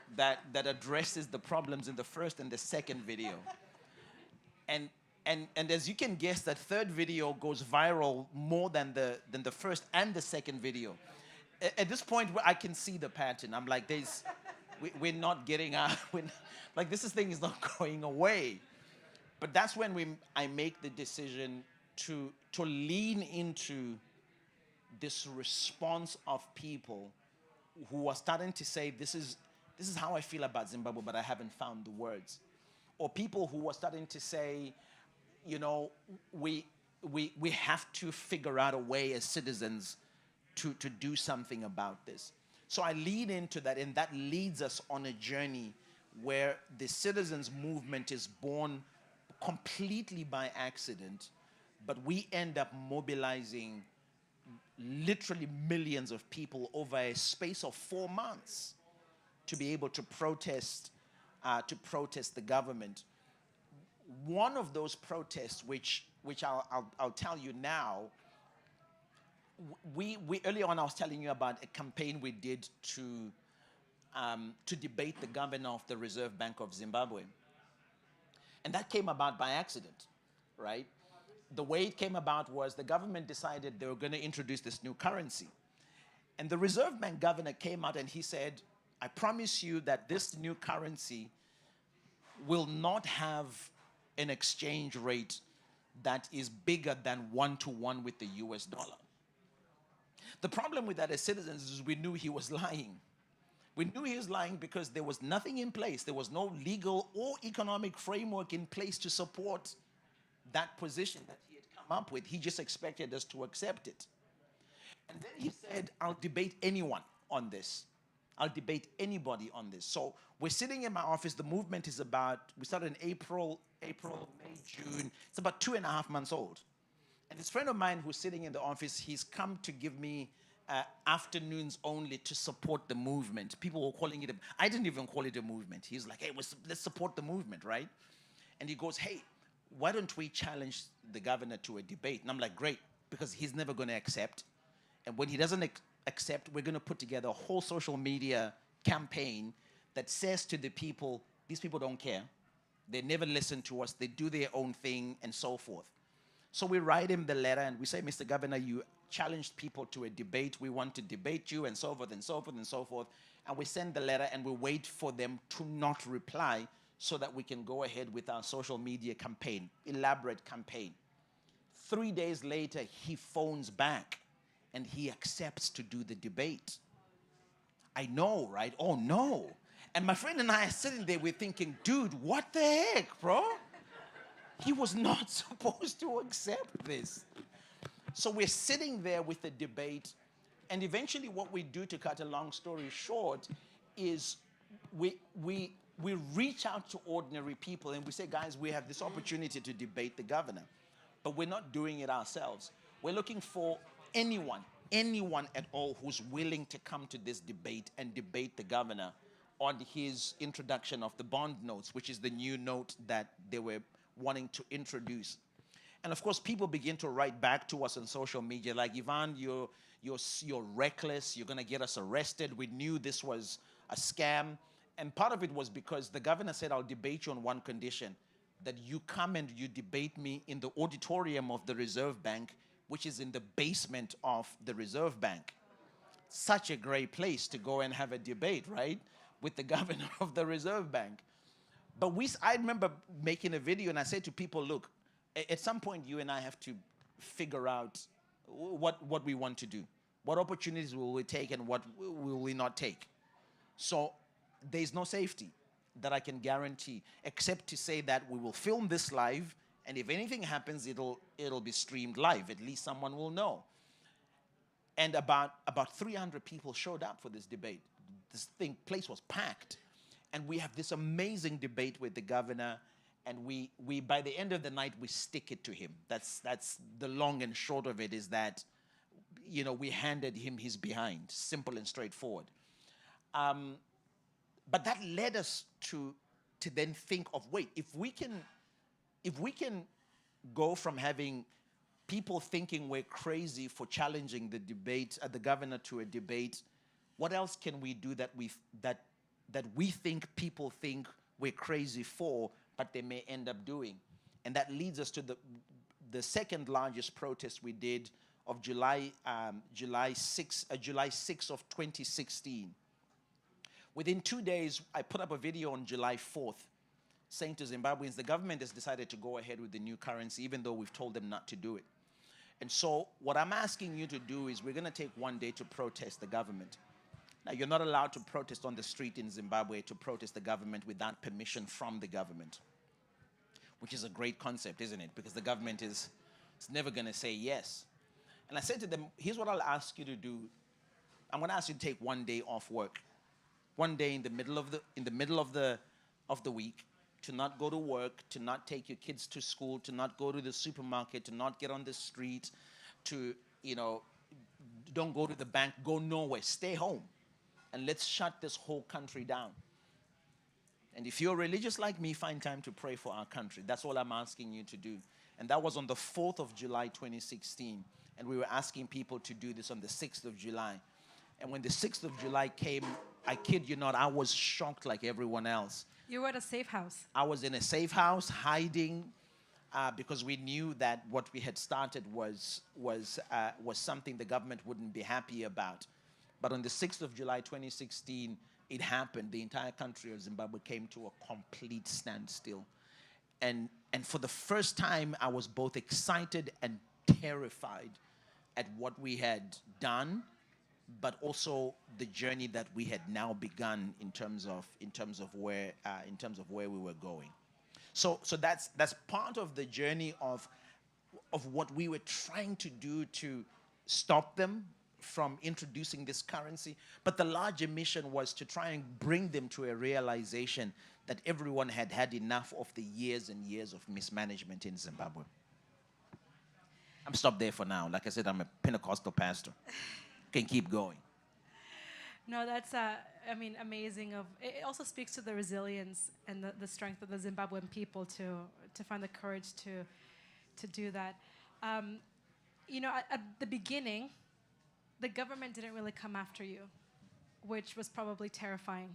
[SPEAKER 3] addresses the problems in the first and the second video. And as you can guess, that third video goes viral more than the first and the second video. At this point, I can see the pattern. I'm like, we're not getting out. Like, this thing is not going away. But that's when I make the decision to lean into this response of people who are starting to say, this is how I feel about Zimbabwe, but I haven't found the words. Or people who are starting to say, we have to figure out a way as citizens to do something about this. So I lean into that, and that leads us on a journey where the citizens movement is born completely by accident, but we end up mobilizing literally millions of people over a space of 4 months to be able to protest the government. One of those protests, which I'll tell you now, we earlier on I was telling you about a campaign we did to debate the governor of the Reserve Bank of Zimbabwe, and that came about by accident, right? The way it came about was the government decided they were going to introduce this new currency. And the Reserve Bank governor came out and he said, I promise you that this new currency will not have an exchange rate that is bigger than 1-to-1 with the US dollar. The problem with that as citizens is we knew he was lying. We knew he was lying because there was nothing in place. There was no legal or economic framework in place to support that position that he had come up with. He just expected us to accept it. And then he said, I'll debate anyone on this. I'll debate anybody on this. So we're sitting in my office. The movement is about, we started in April, May, June. It's about 2.5 months old. And this friend of mine who's sitting in the office, he's come to give me afternoons only to support the movement. People were calling it I didn't even call it a movement. He's like, hey, let's support the movement, right? And he goes, hey, why don't we challenge the governor to a debate? And I'm like, great, because he's never going to accept. And when he doesn't accept, we're going to put together a whole social media campaign that says to the people, these people don't care. They never listen to us. They do their own thing and so forth. So we write him the letter and we say, Mr. Governor, you challenged people to a debate. We want to debate you and so forth and so forth and so forth. And we send the letter and we wait for them to not reply so that we can go ahead with our social media campaign, elaborate campaign. 3 days later, he phones back and he accepts to do the debate. I know, right? Oh, no. And my friend and I are sitting there, we're thinking, dude, what the heck, bro? He was not supposed to accept this. So we're sitting there with the debate, and eventually what we do, to cut a long story short, is we reach out to ordinary people and we say, guys, we have this opportunity to debate the governor, but we're not doing it ourselves. We're looking for anyone at all who's willing to come to this debate and debate the governor on his introduction of the bond notes, which is the new note that they were wanting to introduce. And of course, people begin to write back to us on social media like, Ivan, you're reckless, you're gonna get us arrested. We knew this was a scam. And part of it was because the governor said, I'll debate you on one condition, that you come and you debate me in the auditorium of the Reserve Bank, which is in the basement of the Reserve Bank. Such a great place to go and have a debate, right? With the governor of the Reserve Bank. But I remember making a video and I said to people, look, at some point you and I have to figure out what we want to do. What opportunities will we take and what will we not take? So there's no safety that I can guarantee, except to say that we will film this live, and if anything happens, it'll be streamed live. At least someone will know. And about 300 people showed up for this debate. This place was packed. And we have this amazing debate with the governor, and we by the end of the night, we stick it to him. That's the long and short of it, is that, you know, we handed him his behind, simple and straightforward. But that led us to then think of, wait, if we can go from having people thinking we're crazy for challenging the governor to a debate, what else can we do that we think people think we're crazy for, but they may end up doing? And that leads us to the second largest protest we did of July 6 of 2016. Within 2 days, I put up a video on July 4th saying to Zimbabweans, the government has decided to go ahead with the new currency, even though we've told them not to do it. And so what I'm asking you to do is, we're going to take 1 day to protest the government. Now, you're not allowed to protest on the street in Zimbabwe, to protest the government without permission from the government, which is a great concept, isn't it? Because the government is never going to say yes. And I said to them, here's what I'll ask you to do. I'm going to ask you to take 1 day off work. 1 day in the middle of the week, to not go to work, to not take your kids to school, to not go to the supermarket, to not get on the street, to, don't go to the bank, go nowhere, stay home. And let's shut this whole country down. And if you're religious like me, find time to pray for our country. That's all I'm asking you to do. And that was on the 4th of July, 2016. And we were asking people to do this on the 6th of July. And when the 6th of July came, I kid you not, I was shocked like everyone else.
[SPEAKER 2] You were at a safe house.
[SPEAKER 3] I was in a safe house, hiding, because we knew that what we had started was something the government wouldn't be happy about. But on the 6th of July, 2016, it happened. The entire country of Zimbabwe came to a complete standstill. And for the first time, I was both excited and terrified at what we had done, but also the journey that we had now begun in terms of where we were going. So that's part of the journey of what we were trying to do to stop them, from introducing this currency, but the larger mission was to try and bring them to a realization that everyone had had enough of the years and years of mismanagement in Zimbabwe. I'm stopped there for now. Like I said, I'm a Pentecostal pastor. Can keep going.
[SPEAKER 2] No, that's, amazing. It also speaks to the resilience and the strength of the Zimbabwean people to find the courage to do that. At the beginning, the government didn't really come after you, which was probably terrifying,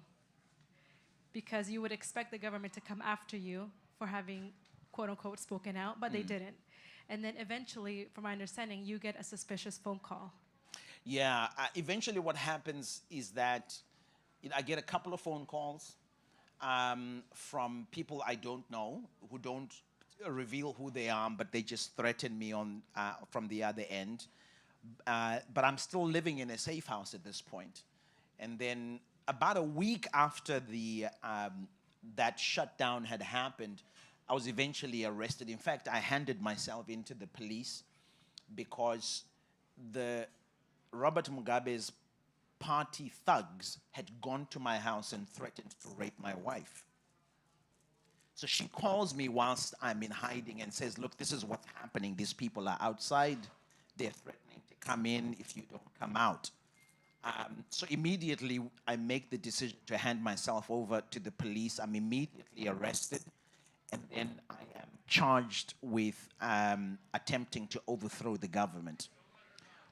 [SPEAKER 2] because you would expect the government to come after you for having, quote unquote, spoken out, but they didn't. And then eventually, from my understanding, you get a suspicious phone call.
[SPEAKER 3] Yeah, eventually what happens is that I get a couple of phone calls from people I don't know, who don't reveal who they are, but they just threaten me from the other end. But I'm still living in a safe house at this point. And then about a week after that shutdown had happened, I was eventually arrested. In fact, I handed myself into the police because Robert Mugabe's party thugs had gone to my house and threatened to rape my wife. So she calls me whilst I'm in hiding and says, look, this is what's happening. These people are outside. They're threatening to come in if you don't come out. So immediately I make the decision to hand myself over to the police. I'm immediately arrested. And then I am charged with attempting to overthrow the government,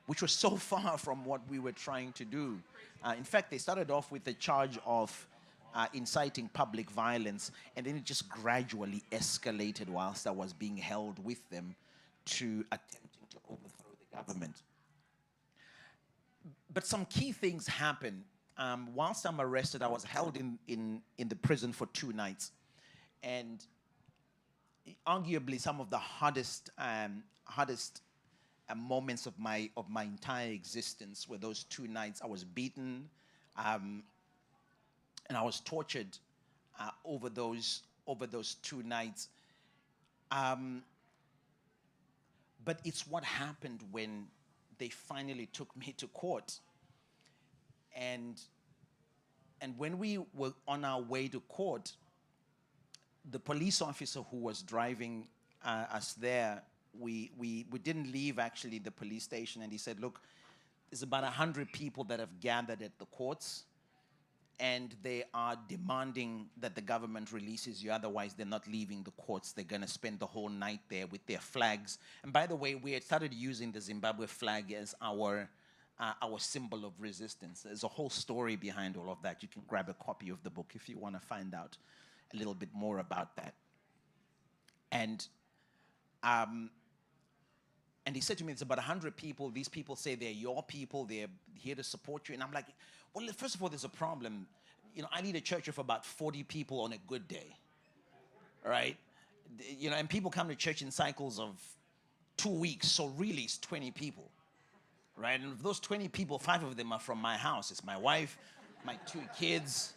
[SPEAKER 3] which was so far from what we were trying to do. In fact, they started off with the charge of inciting public violence, and then it just gradually escalated whilst I was being held with them to attempting to overthrow the government. But some key things happened. Whilst I'm arrested, I was held in the prison for 2 nights. And arguably some of the hardest moments of my entire existence were those 2 nights. I was beaten, and I was tortured over those 2 nights. But it's what happened when they finally took me to court. And when we were on our way to court, the police officer who was driving us there, we didn't leave actually the police station, and he said, look, there's about 100 people that have gathered at the courts, and they are demanding that the government releases you, otherwise they're not leaving the courts. They're going to spend the whole night there with their flags. And by the way, we had started using the Zimbabwe flag as our symbol of resistance. There's a whole story behind all of that. You can grab a copy of the book if you want to find out a little bit more about that. And he said to me, it's about 100 people. These people say they're your people. They're here to support you. And I'm like, well, first of all, there's a problem. I lead a church of about 40 people on a good day, right? And people come to church in cycles of 2 weeks. So really, it's 20 people, right? And of those 20 people, 5 of them are from my house. It's my wife, my 2 kids,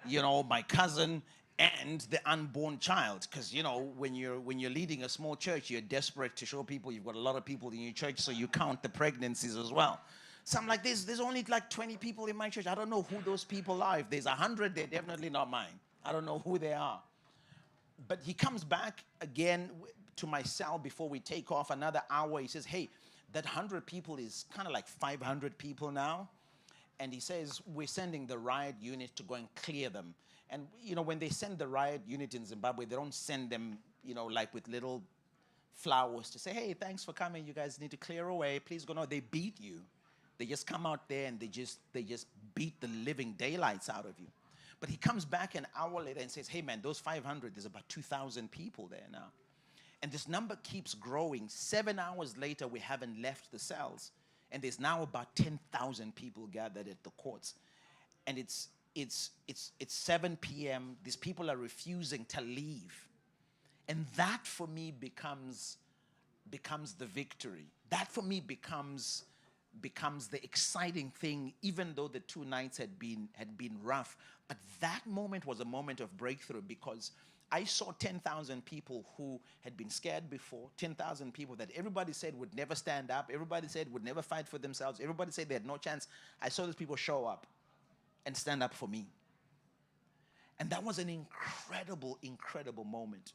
[SPEAKER 3] my cousin, and the unborn child. Because when you're leading a small church, you're desperate to show people you've got a lot of people in your church, so you count the pregnancies as well. So I'm like, there's only like 20 people in my church. I don't know who those people are. If there's 100, they're definitely not mine. I don't know who they are. But he comes back again to my cell before we take off another hour. He says, hey, that 100 people is kind of like 500 people now. And he says, we're sending the riot unit to go and clear them. And, when they send the riot unit in Zimbabwe, they don't send them, like with little flowers to say, hey, thanks for coming. You guys need to clear away. Please go. No, they beat you. They just come out there and they just beat the living daylights out of you. But he comes back an hour later and says, hey, man, those 500, there's about 2,000 people there now. And this number keeps growing. 7 hours later, we haven't left the cells. And there's now about 10,000 people gathered at the courts. And it's 7 p.m. These people are refusing to leave. And that for me becomes the victory. That for me becomes becomes the exciting thing, even though the 2 nights had been rough. But that moment was a moment of breakthrough, because I saw 10,000 people who had been scared before, 10,000 people that everybody said would never stand up, everybody said would never fight for themselves, everybody said they had no chance. I saw those people show up and stand up for me. And that was an incredible, incredible moment.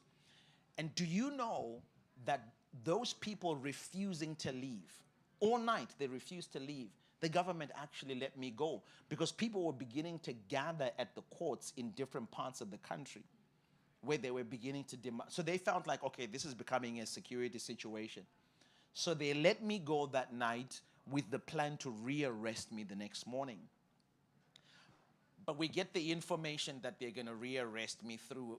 [SPEAKER 3] And do you know that those people refusing to leave, all night they refused to leave, the government actually let me go, because people were beginning to gather at the courts in different parts of the country where they were beginning to demand. So they felt like, okay, this is becoming a security situation. So they let me go that night with the plan to rearrest me the next morning. But we get the information that they're going to rearrest me through,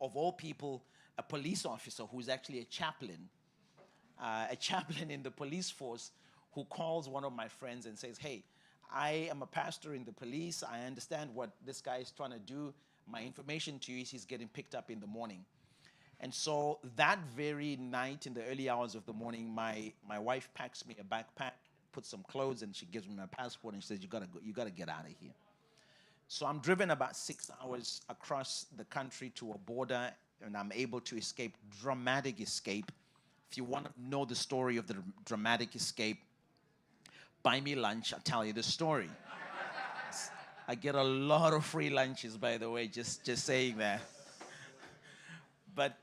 [SPEAKER 3] of all people, a police officer who's actually a chaplain in the police force, who calls one of my friends and says, hey, I am a pastor in the police. I understand what this guy is trying to do. My information to you is he's getting picked up in the morning. And so that very night, in the early hours of the morning, my wife packs me a backpack, puts some clothes, and she gives me my passport, and she says, you gotta get out of here. So I'm driven about 6 hours across the country to a border, and I'm able to escape. Dramatic escape. If you want to know the story of the dramatic escape, buy me lunch, I'll tell you the story. I get a lot of free lunches, by the way, just saying that. But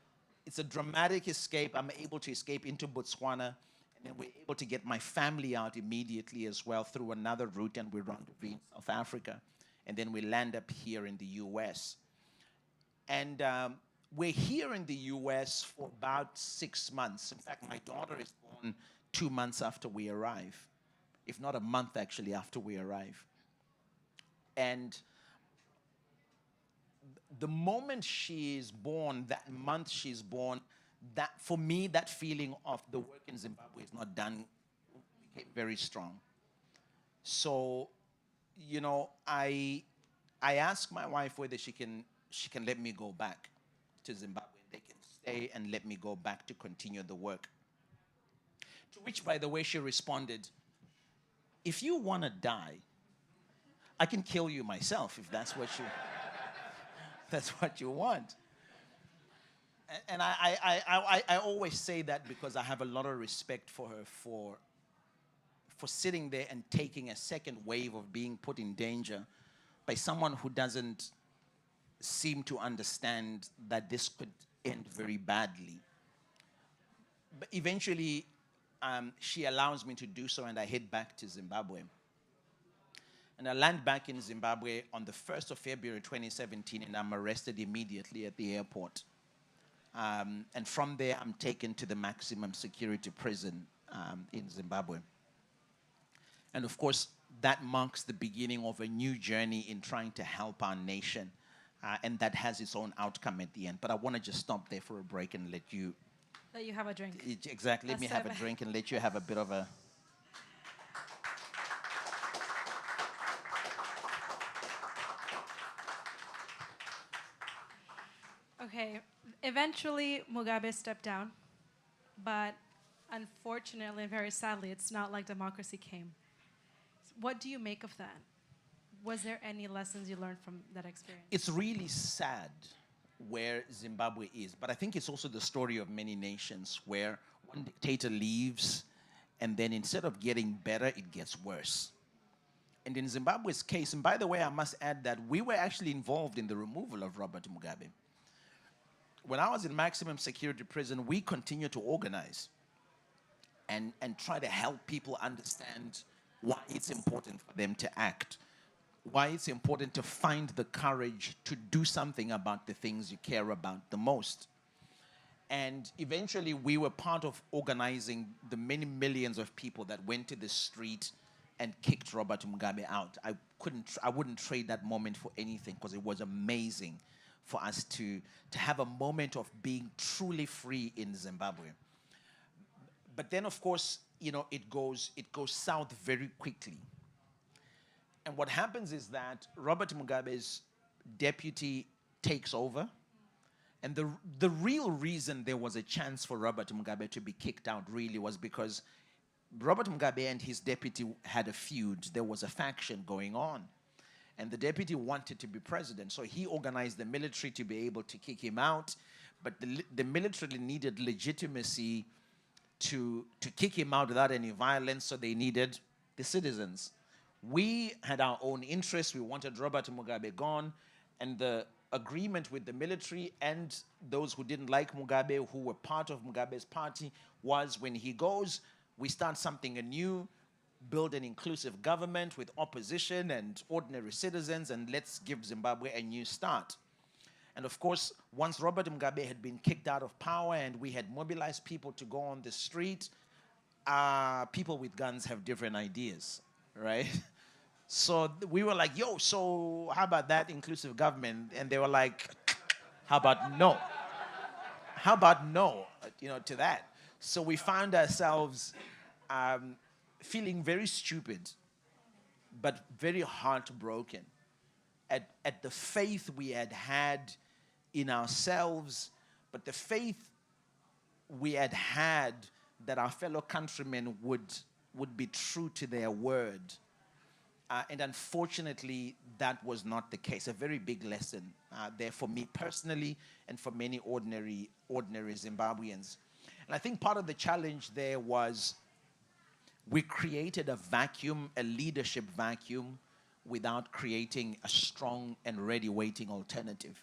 [SPEAKER 3] it's a dramatic escape. I'm able to escape into Botswana, and then we're able to get my family out immediately as well through another route, and we rendezvous in South Africa. And then we land up here in the US. And we're here in the US for about 6 months. In fact, my daughter is born 2 months after we arrive, if not a month actually after we arrive. And the moment she is born, that month she's born, that for me, that feeling of the work in Zimbabwe is not done became very strong. So, you know, I asked my wife whether she can let me go back to Zimbabwe. They can stay and let me go back to continue the work. To which, by the way, she responded, if you want to die, I can kill you myself if that's what you want. And I always say that because I have a lot of respect for her for sitting there and taking a second wave of being put in danger by someone who doesn't seem to understand that this could end very badly. But eventually, she allows me to do so, and I head back to Zimbabwe. And I land back in Zimbabwe on the 1st of February 2017, and I'm arrested immediately at the airport. And from there, I'm taken to the maximum security prison in Zimbabwe. And of course, that marks the beginning of a new journey in trying to help our nation. And that has its own outcome at the end. But I want to just stop there for a break and let you
[SPEAKER 2] have a drink.
[SPEAKER 3] Exactly. Let me have a drink and let you have a bit of a...
[SPEAKER 2] Okay, eventually Mugabe stepped down, but unfortunately and very sadly, it's not like democracy came. What do you make of that? Was there any lessons you learned from that experience?
[SPEAKER 3] It's really sad where Zimbabwe is, but I think it's also the story of many nations where one dictator leaves, and then instead of getting better, it gets worse. And in Zimbabwe's case, and by the way, I must add that we were actually involved in the removal of Robert Mugabe. When I was in maximum security prison, we continued to organize and try to help people understand why it's important for them to act, why it's important to find the courage to do something about the things you care about the most. And eventually, we were part of organizing the many millions of people that went to the street and kicked Robert Mugabe out. I wouldn't trade that moment for anything, because it was amazing for us to have a moment of being truly free in Zimbabwe. But then, of course, you know, it goes south very quickly. And what happens is that Robert Mugabe's deputy takes over. And the real reason there was a chance for Robert Mugabe to be kicked out really was because Robert Mugabe and his deputy had a feud. There was a faction going on. And the deputy wanted to be president. So he organized the military to be able to kick him out. But the military needed legitimacy to kick him out without any violence. So they needed the citizens. We had our own interests. We wanted Robert Mugabe gone. And the agreement with the military and those who didn't like Mugabe, who were part of Mugabe's party, was when he goes, we start something anew, build an inclusive government with opposition and ordinary citizens, and let's give Zimbabwe a new start. And of course, once Robert Mugabe had been kicked out of power and we had mobilized people to go on the street, people with guns have different ideas, right? So we were like, yo, so how about that inclusive government? And they were like, how about no? How about no, to that? So we found ourselves feeling very stupid, but very heartbroken at the faith we had had in ourselves, but the faith we had had that our fellow countrymen would be true to their word. And unfortunately, that was not the case. A very big lesson there for me personally and for many ordinary Zimbabweans. And I think part of the challenge there was we created a vacuum, a leadership vacuum, without creating a strong and ready waiting alternative.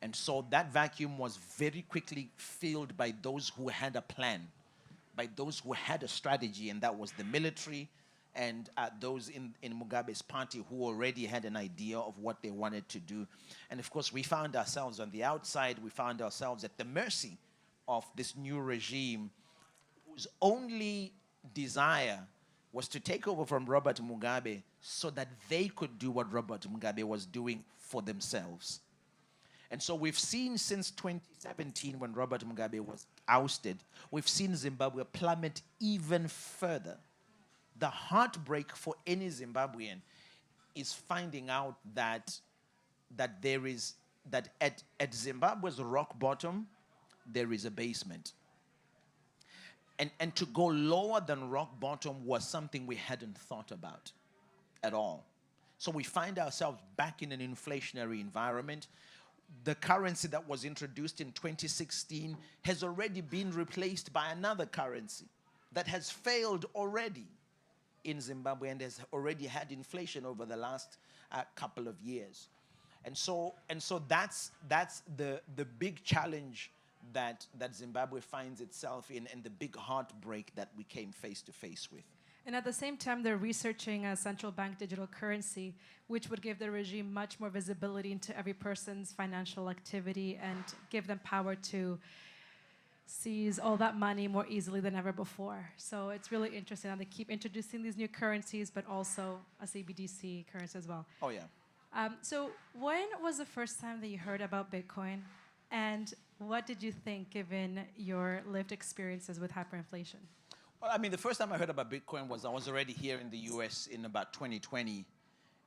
[SPEAKER 3] And so that vacuum was very quickly filled by those who had a plan, by those who had a strategy, and that was the military, and those in Mugabe's party who already had an idea of what they wanted to do. And of course, we found ourselves on the outside. We found ourselves at the mercy of this new regime whose only desire was to take over from Robert Mugabe so that they could do what Robert Mugabe was doing for themselves. And so we've seen since 2017, when Robert Mugabe was ousted, we've seen Zimbabwe plummet even further. The heartbreak for any Zimbabwean is finding out that at Zimbabwe's rock bottom, there is a basement. And to go lower than rock bottom was something we hadn't thought about at all. So we find ourselves back in an inflationary environment. The currency that was introduced in 2016 has already been replaced by another currency that has failed already in Zimbabwe and has already had inflation over the last couple of years. And so that's the big challenge that Zimbabwe finds itself in, and the big heartbreak that we came face to face with.
[SPEAKER 2] And at the same time, they're researching a central bank digital currency, which would give the regime much more visibility into every person's financial activity and give them power to seize all that money more easily than ever before. So it's really interesting how they keep introducing these new currencies, but also a CBDC currency as well.
[SPEAKER 3] Oh, yeah.
[SPEAKER 2] So when was the first time that you heard about Bitcoin? And what did you think, given your lived experiences with hyperinflation?
[SPEAKER 3] Well, I mean, the first time I heard about Bitcoin was I was already here in the US in about 2020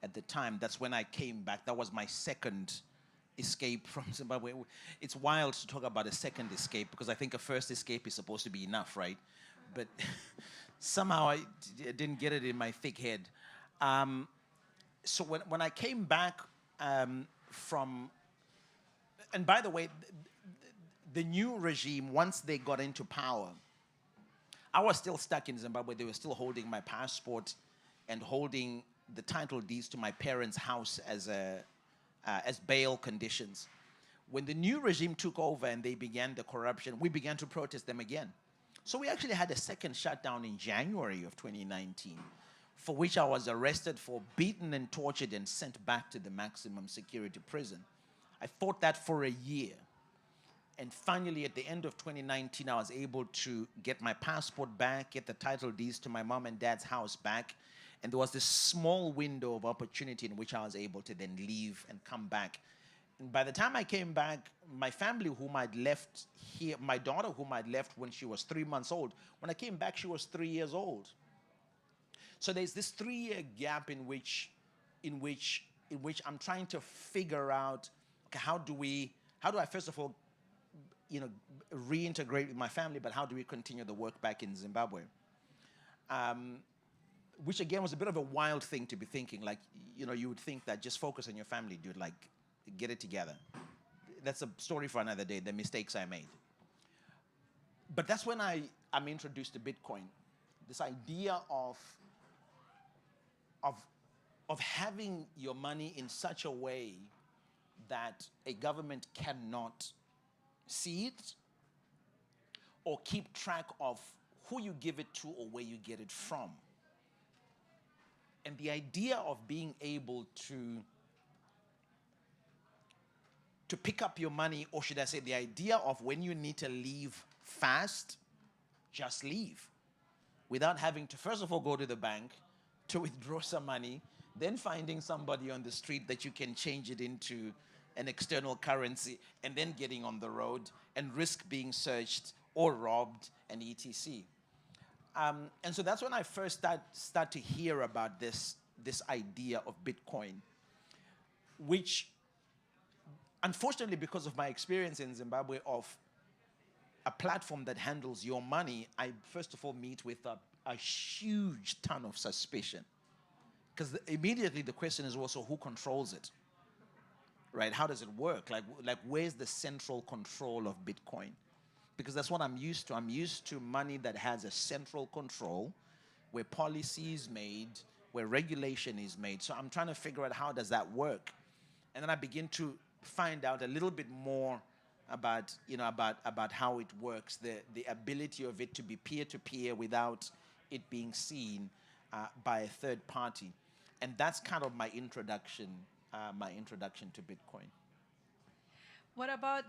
[SPEAKER 3] at the time. That's when I came back. That was my second escape from Zimbabwe. It's wild to talk about a second escape because I think a first escape is supposed to be enough, right? But somehow I didn't get it in my thick head. So when I came back from... And by the way, the new regime, once they got into power, I was still stuck in Zimbabwe. They were still holding my passport and holding the title deeds to my parents' house as bail conditions. When the new regime took over and they began the corruption, we began to protest them again. So we actually had a second shutdown in January of 2019, for which I was arrested for, beaten and tortured and sent back to the maximum security prison. I fought that for a year. And finally, at the end of 2019, I was able to get my passport back, get the title deeds to my mom and dad's house back. And there was this small window of opportunity in which I was able to then leave and come back. And by the time I came back, my family whom I'd left here, my daughter whom I'd left when she was 3 months old, when I came back, she was 3 years old. So there's this 3-year gap in which I'm trying to figure out, okay, how do I first of all, reintegrate with my family, but how do we continue the work back in Zimbabwe? which again was a bit of a wild thing to be thinking. Like, you know, you would think that just focus on your family, dude, like, get it together. That's a story for another day, the mistakes I made. But that's when I'm introduced to Bitcoin. This idea of having your money in such a way that a government cannot see it or keep track of who you give it to or where you get it from. And the idea of being able to pick up your money, or should I say the idea of when you need to leave fast, just leave. Without having to, first of all, go to the bank to withdraw some money, then finding somebody on the street that you can change it into an external currency, and then getting on the road and risk being searched or robbed and etc. And so that's when I first start to hear about this idea of Bitcoin, which, unfortunately, because of my experience in Zimbabwe of a platform that handles your money, I first of all meet with a huge ton of suspicion. Because immediately the question is also who controls it, right? How does it work? Like where's the central control of Bitcoin? Because that's what I'm used to. I'm used to money that has a central control, where policy is made, where regulation is made. So I'm trying to figure out how does that work. And then I begin to find out a little bit more about, you know, about how it works, the ability of it to be peer-to-peer without it being seen by a third party. And that's kind of my introduction to Bitcoin.
[SPEAKER 2] What about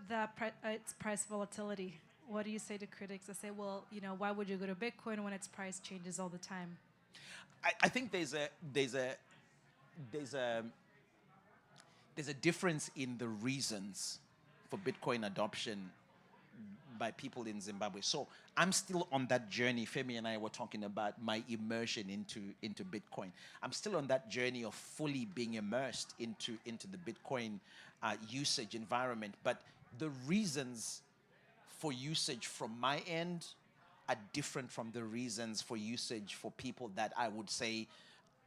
[SPEAKER 2] its price volatility? What do you say to critics that say, well, you know, why would you go to Bitcoin when its price changes all the time?
[SPEAKER 3] I think there's a difference in the reasons for Bitcoin adoption by people in Zimbabwe. So I'm still on that journey. Femi and I were talking about my immersion into Bitcoin. I'm still on that journey of fully being immersed into the Bitcoin usage environment. But the reasons for usage from my end are different from the reasons for usage for people that I would say,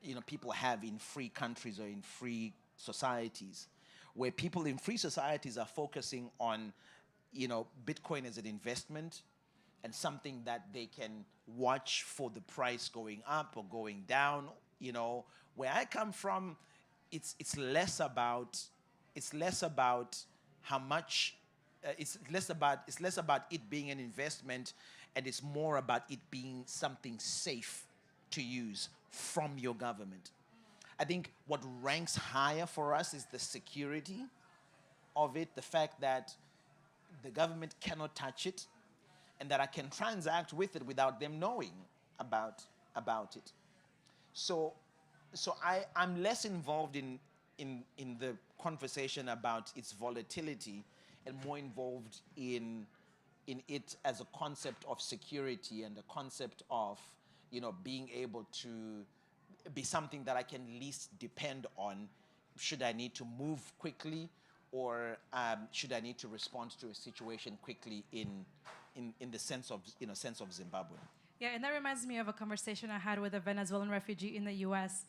[SPEAKER 3] you know, people have in free countries or in free societies, where people in free societies are focusing on, you know, Bitcoin as an investment and something that they can watch for the price going up or going down. You know, where I come from, it's less about how much. It's less about it being an investment, and it's more about it being something safe to use from your government. I think what ranks higher for us is the security of it, the fact that the government cannot touch it, and that I can transact with it without them knowing about it. So I'm less involved in the conversation about its volatility, and more involved in it as a concept of security and a concept of, you know, being able to be something that I can least depend on should I need to move quickly, or should I need to respond to a situation quickly in the sense of Zimbabwe.
[SPEAKER 2] Yeah, and that reminds me of a conversation I had with a Venezuelan refugee in the US.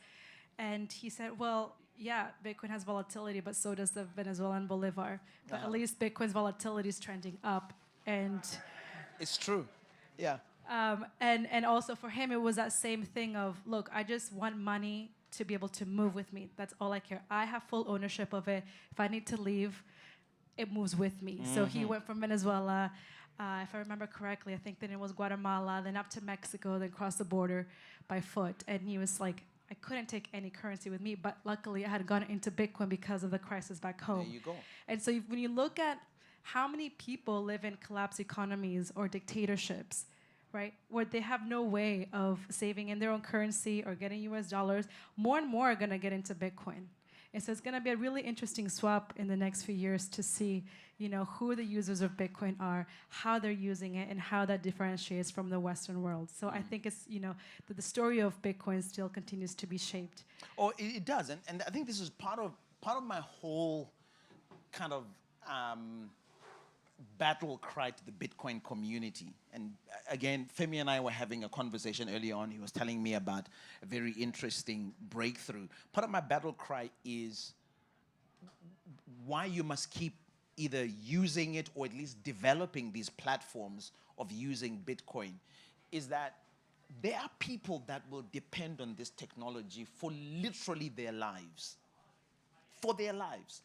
[SPEAKER 2] And he said, well, yeah, Bitcoin has volatility, but so does the Venezuelan bolivar. But at least Bitcoin's volatility is trending up. And
[SPEAKER 3] it's true. Yeah.
[SPEAKER 2] And also for him, it was that same thing of, look, I just want money to be able to move with me. That's all I care. I have full ownership of it. If I need to leave, it moves with me. Mm-hmm. So he went from Venezuela, if I remember correctly, I think then it was Guatemala, then up to Mexico, then crossed the border by foot. And he was like, I couldn't take any currency with me, but luckily I had gone into Bitcoin because of the crisis back home.
[SPEAKER 3] There you go.
[SPEAKER 2] And so when you look at how many people live in collapsed economies or dictatorships, right, where they have no way of saving in their own currency or getting US dollars, more and more are going to get into Bitcoin. And so it's going to be a really interesting swap in the next few years to see, you know, who the users of Bitcoin are, how they're using it, and how that differentiates from the Western world. So I think it's, you know, the story of Bitcoin still continues to be shaped.
[SPEAKER 3] Oh, it does. And I think this is part of my whole kind of battle cry to the Bitcoin community. And again, Femi and I were having a conversation earlier on. He was telling me about a very interesting breakthrough. Part of my battle cry is why you must keep either using it or at least developing these platforms of using Bitcoin is that there are people that will depend on this technology for literally their lives. For their lives.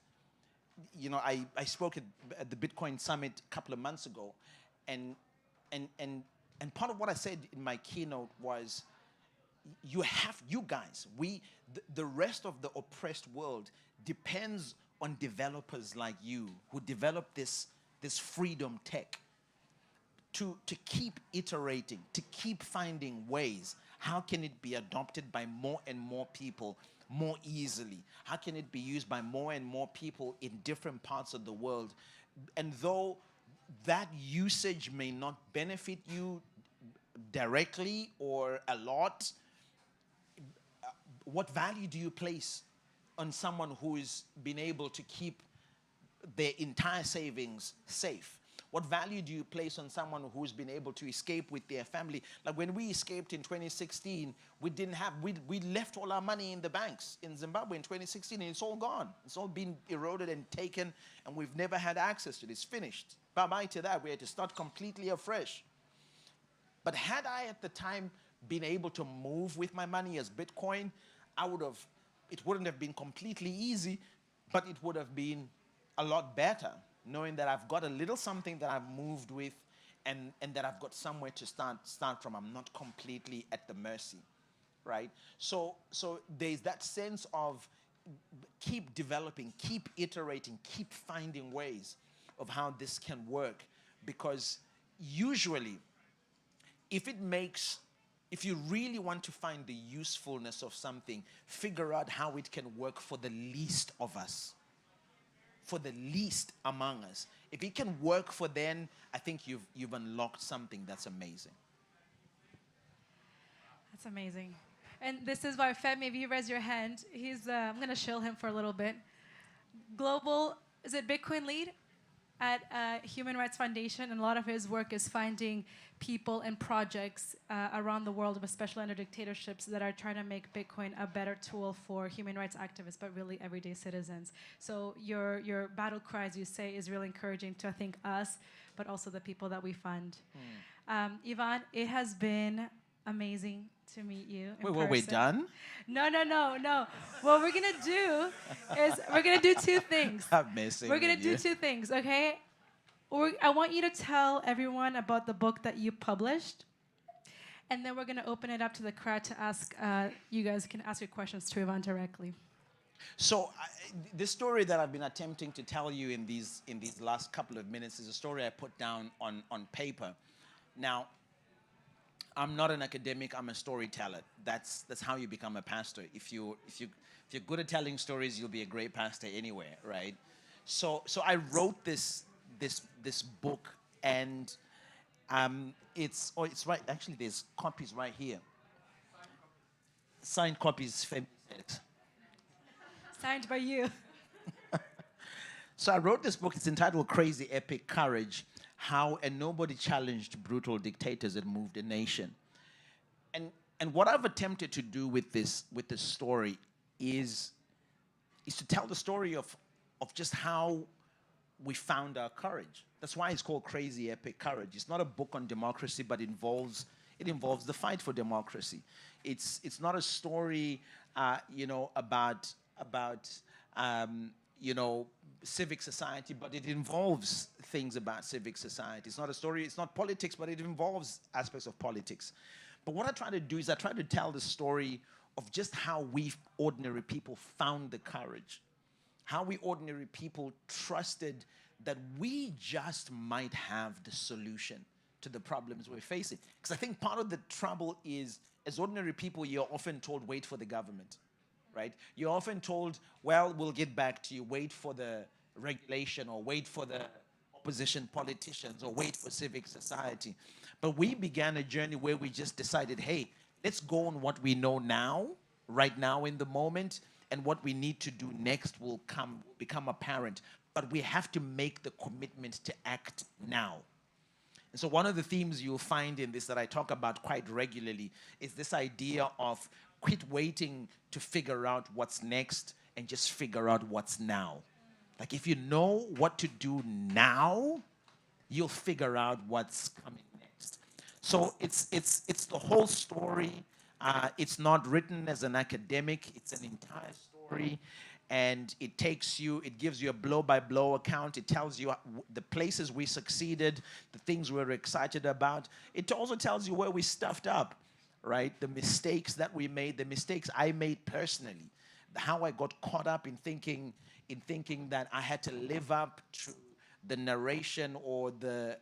[SPEAKER 3] You know, I spoke at the Bitcoin Summit a couple of months ago, and part of what I said in my keynote was, you guys, the rest of the oppressed world depends on developers like you who develop this freedom tech to keep iterating, to keep finding ways. How can it be adopted by more and more people more easily? How can it be used by more and more people in different parts of the world? And though that usage may not benefit you directly or a lot, what value do you place on someone who has been able to keep their entire savings safe? What value do you place on someone who's been able to escape with their family? Like when we escaped in 2016, we left all our money in the banks in Zimbabwe in 2016, and it's all gone. It's all been eroded and taken, and we've never had access to it. It's finished. Bye-bye to that. We had to start completely afresh. But had I at the time been able to move with my money as Bitcoin, it wouldn't have been completely easy, but it would have been a lot better, knowing that I've got a little something that I've moved with and that I've got somewhere to start from. I'm not completely at the mercy, right? So there's that sense of keep developing, keep iterating, keep finding ways of how this can work, because usually if you really want to find the usefulness of something, figure out how it can work for the least of us, for the least among us. If it can work for them, I think you've unlocked something that's amazing.
[SPEAKER 2] That's amazing. And this is why, Femi, if you raise your hand, I'm going to shill him for a little bit. Global, is it Bitcoin lead at Human Rights Foundation, and a lot of his work is finding people and projects around the world, especially under dictatorships, that are trying to make Bitcoin a better tool for human rights activists, but really everyday citizens. So your battle cry, as you say, is really encouraging to, I think, us, but also the people that we fund. Ivan, it has been amazing to meet you in person.
[SPEAKER 3] Were we done?
[SPEAKER 2] No. What we're going to do is we're going to do two things.
[SPEAKER 3] I'm messing
[SPEAKER 2] We're going
[SPEAKER 3] with
[SPEAKER 2] to do
[SPEAKER 3] you.
[SPEAKER 2] two things, okay? I want you to tell everyone about the book that you published, and then we're going to open it up to the crowd to ask, you guys can ask your questions to Ivan directly.
[SPEAKER 3] So the story that I've been attempting to tell you in these last couple of minutes is a story I put down on paper. Now, I'm not an academic, I'm a storyteller. That's how you become a pastor. If you're good at telling stories, you'll be a great pastor anywhere, right? So I wrote this book, and it's right. Actually, there's copies right here. Signed copies.
[SPEAKER 2] Signed by you.
[SPEAKER 3] So I wrote this book. It's entitled "Crazy Epic Courage: How a Nobody Challenged Brutal Dictators and Moved a Nation." And what I've attempted to do with this story is to tell the story of just how we found our courage. That's why it's called Crazy Epic Courage. It's not a book on democracy, but it involves the fight for democracy. It's not a story, about civic society, but it involves things about civic society. It's not a story. It's not politics, but it involves aspects of politics. But what I try to do is I try to tell the story of just how we ordinary people found the courage. How we ordinary people trusted that we just might have the solution to the problems we're facing. Because I think part of the trouble is, as ordinary people, you're often told, wait for the government, right? You're often told, well, we'll get back to you, wait for the regulation, or wait for the opposition politicians, or wait for civic society. But we began a journey where we just decided, hey, let's go on what we know now, right now in the moment, and what we need to do next will become apparent. but we have to make the commitment to act now. And so one of the themes you'll find in this that I talk about quite regularly is this idea of quit waiting to figure out what's next and just figure out what's now. Like if you know what to do now, you'll figure out what's coming next. So it's the whole story. It's not written as an academic. It's an entire story. And it gives you a blow-by-blow account. It tells you the places we succeeded, the things we're excited about. It also tells you where we stuffed up, right? The mistakes that we made, the mistakes I made personally, how I got caught up in thinking that I had to live up to the narration or the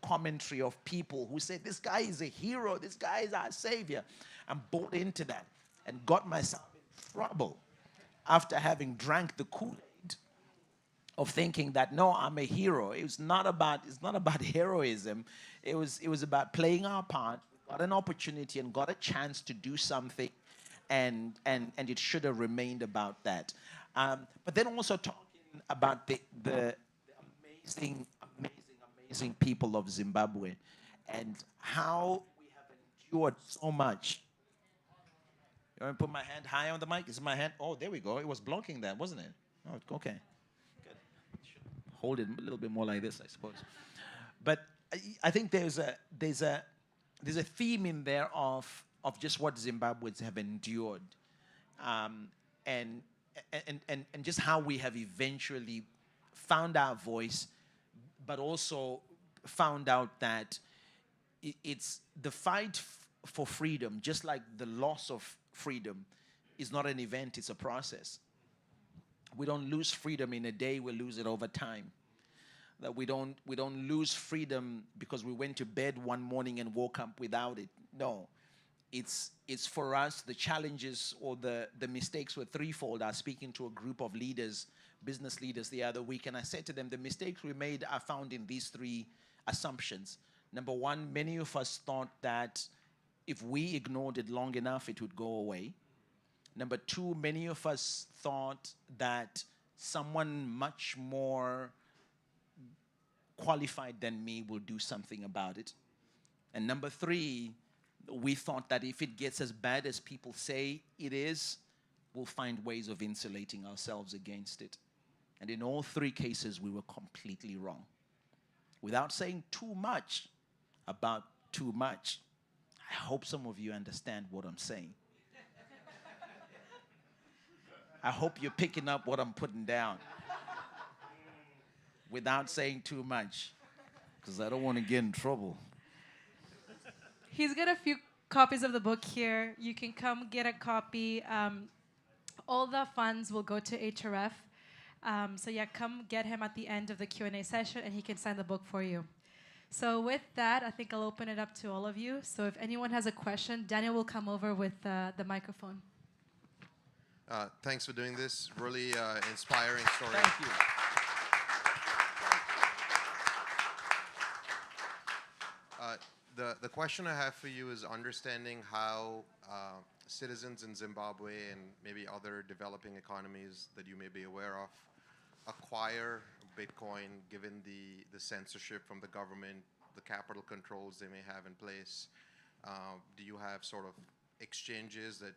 [SPEAKER 3] commentary of people who say, this guy is a hero, this guy is our savior. I'm bought into that and got myself in trouble after having drank the Kool-Aid of thinking that, no, I'm a hero. It's not about heroism. It was about playing our part, got an opportunity and got a chance to do something, and it should have remained about that. But then also talking about the amazing people of Zimbabwe and how we have endured so much. You want to put my hand high on the mic? Is my hand? Oh, there we go. It was blocking that, wasn't it? Oh, okay. Good. Should hold it a little bit more like this, I suppose. But I think there's a theme in there of just what Zimbabweans have endured, and just how we have eventually found our voice, but also found out that it's the fight for freedom, just like the loss of freedom, is not an event, it's a process. We don't lose freedom in a day, we lose it over time. That we don't lose freedom because we went to bed one morning and woke up without it. No. It's for us, the challenges or the mistakes were threefold. I was speaking to a group of leaders, business leaders the other week, and I said to them, the mistakes we made are found in these three assumptions. Number one, many of us thought that if we ignored it long enough, it would go away. Number two, many of us thought that someone much more qualified than me will do something about it. And number three, we thought that if it gets as bad as people say it is, we'll find ways of insulating ourselves against it. And in all three cases, we were completely wrong. Without saying too much about too much, I hope some of you understand what I'm saying. I hope you're picking up what I'm putting down without saying too much, because I don't want to get in trouble.
[SPEAKER 2] He's got a few copies of the book here. You can come get a copy. All the funds will go to HRF. So yeah, come get him at the end of the Q&A session and he can sign the book for you. So with that, I think I'll open it up to all of you. So if anyone has a question, Daniel will come over with the microphone.
[SPEAKER 4] Thanks for doing this. Really inspiring story.
[SPEAKER 3] Thank you.
[SPEAKER 4] The question I have for you is understanding how citizens in Zimbabwe and maybe other developing economies that you may be aware of acquire Bitcoin given the censorship from the government, the capital controls they may have in place. Do you have sort of exchanges that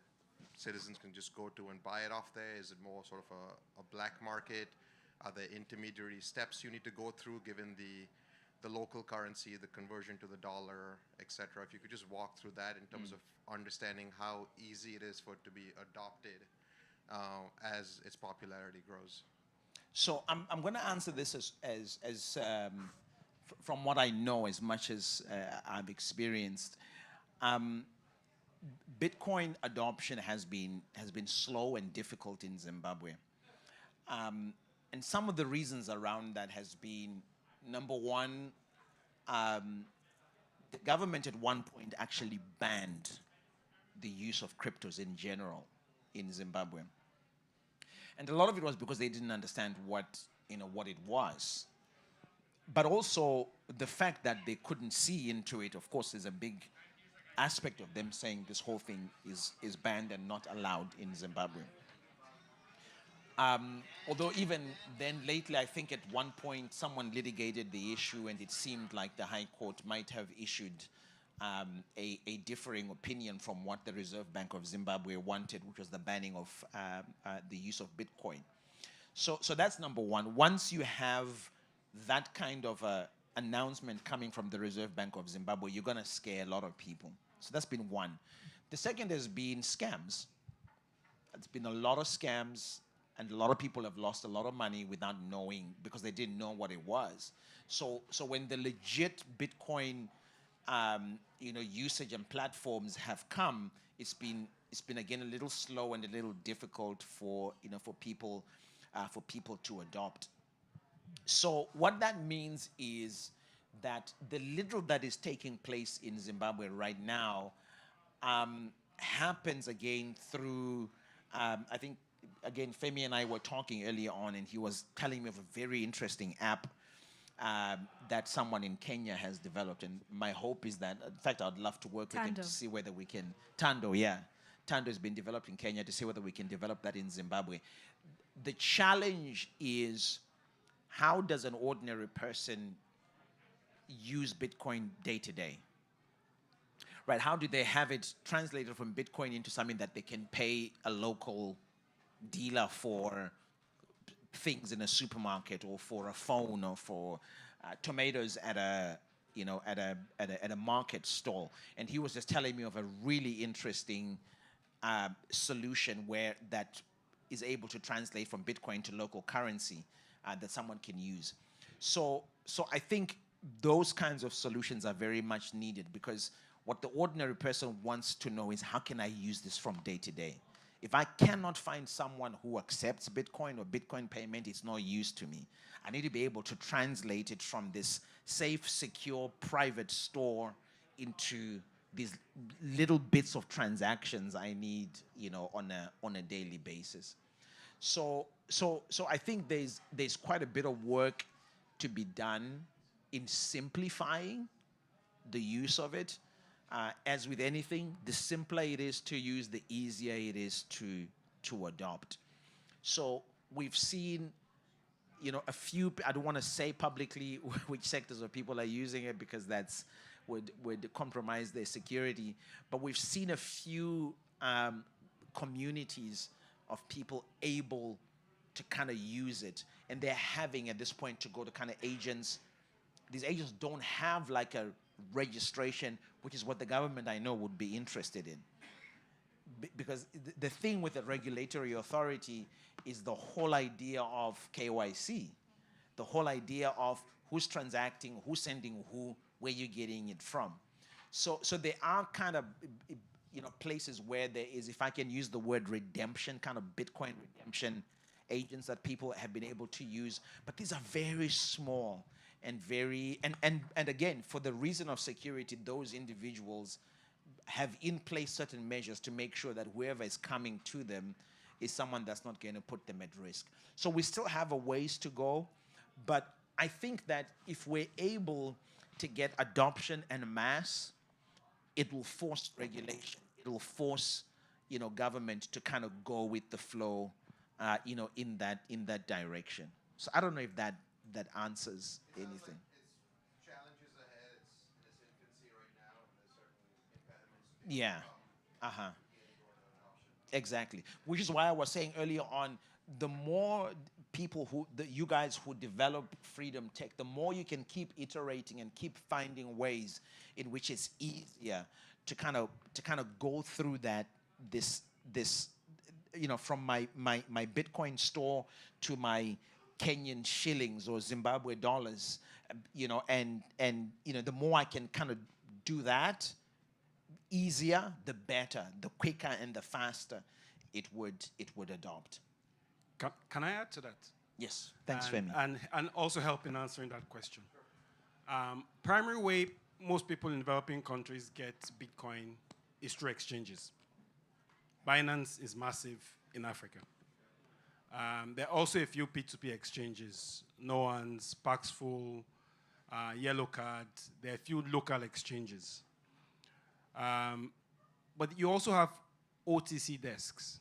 [SPEAKER 4] citizens can just go to and buy it off there? Is it more sort of a black market? Are there intermediary steps you need to go through given the local currency, the conversion to the dollar, etc.? If you could just walk through that in terms of understanding how easy it is for it to be adopted as its popularity grows.
[SPEAKER 3] So I'm going to answer this as from what I know, as much as I've experienced. Bitcoin adoption has been slow and difficult in Zimbabwe, and some of the reasons around that has been, number one, the government at one point actually banned the use of cryptos in general in Zimbabwe. And a lot of it was because they didn't understand what it was. But also the fact that they couldn't see into it, of course, is a big aspect of them saying this whole thing is banned and not allowed in Zimbabwe. Although even then, lately, I think at one point someone litigated the issue, and it seemed like the High Court might have issued a differing opinion from what the Reserve Bank of Zimbabwe wanted, which was the banning of the use of Bitcoin. So that's number one. Once you have that kind of announcement coming from the Reserve Bank of Zimbabwe, you're going to scare a lot of people. So that's been one. The second has been scams. There's been a lot of scams, and a lot of people have lost a lot of money without knowing, because they didn't know what it was. So when the legit Bitcoin usage and platforms have come, it's been again a little slow and a little difficult for people to adopt. So what that means is that the little that is taking place in Zimbabwe right now happens again through, I think, again, Femi and I were talking earlier on, and he was telling me of a very interesting app that someone in Kenya has developed. And my hope is that, in fact, I'd love to work with him to see whether we can, Tando, yeah. Tando has been developed in Kenya, to see whether we can develop that in Zimbabwe. The challenge is, how does an ordinary person use Bitcoin day to day? Right, how do they have it translated from Bitcoin into something that they can pay a local dealer for things in a supermarket, or for a phone, or for tomatoes at a market stall? And he was just telling me of a really interesting solution where that is able to translate from Bitcoin to local currency that someone can use. So I think those kinds of solutions are very much needed, because what the ordinary person wants to know is, how can I use this from day to day? If I cannot find someone who accepts Bitcoin or Bitcoin payment, it's no use to me. I need to be able to translate it from this safe, secure, private store into these little bits of transactions I need, on a daily basis. So I think there's quite a bit of work to be done in simplifying the use of it. As with anything, the simpler it is to use, the easier it is to adopt. So we've seen, a few, I don't want to say publicly which sectors of people are using it, because that's would compromise their security. But we've seen a few communities of people able to kind of use it, and they're having at this point to go to kind of agents. These agents don't have like a registration, which is what the government, I know, would be interested in. Because the thing with the regulatory authority is the whole idea of KYC, the whole idea of who's transacting, who's sending who, where you're getting it from. So there are kind of places where there is, if I can use the word redemption, kind of Bitcoin redemption agents that people have been able to use, but these are very small and very, and again, for the reason of security, those individuals have in place certain measures to make sure that whoever is coming to them is someone that's not going to put them at risk. So we still have a ways to go, but I think that if we're able to get adoption en masse, it will force regulation. It will force, government to kind of go with the flow, in that direction. So I don't know if that answers anything.
[SPEAKER 4] It's challenges ahead. It's in its infancy right now, and there's certainly impediments to
[SPEAKER 3] Yeah.
[SPEAKER 4] adoption.
[SPEAKER 3] Exactly. Which is why I was saying earlier on, the more people you guys who develop Freedom Tech, the more you can keep iterating and keep finding ways in which it's easier to kind of go through this from my Bitcoin store to my Kenyan shillings or Zimbabwe dollars, and the more I can kind of do that, easier, the better, the quicker and the faster it would adopt.
[SPEAKER 1] Can I add to that?
[SPEAKER 3] Yes, thanks, Femi.
[SPEAKER 1] And also help in answering that question. Primary way most people in developing countries get Bitcoin is through exchanges. Binance is massive in Africa. There are also a few P2P exchanges, Noans, Paxful, Yellow Card. There are a few local exchanges. But you also have OTC desks.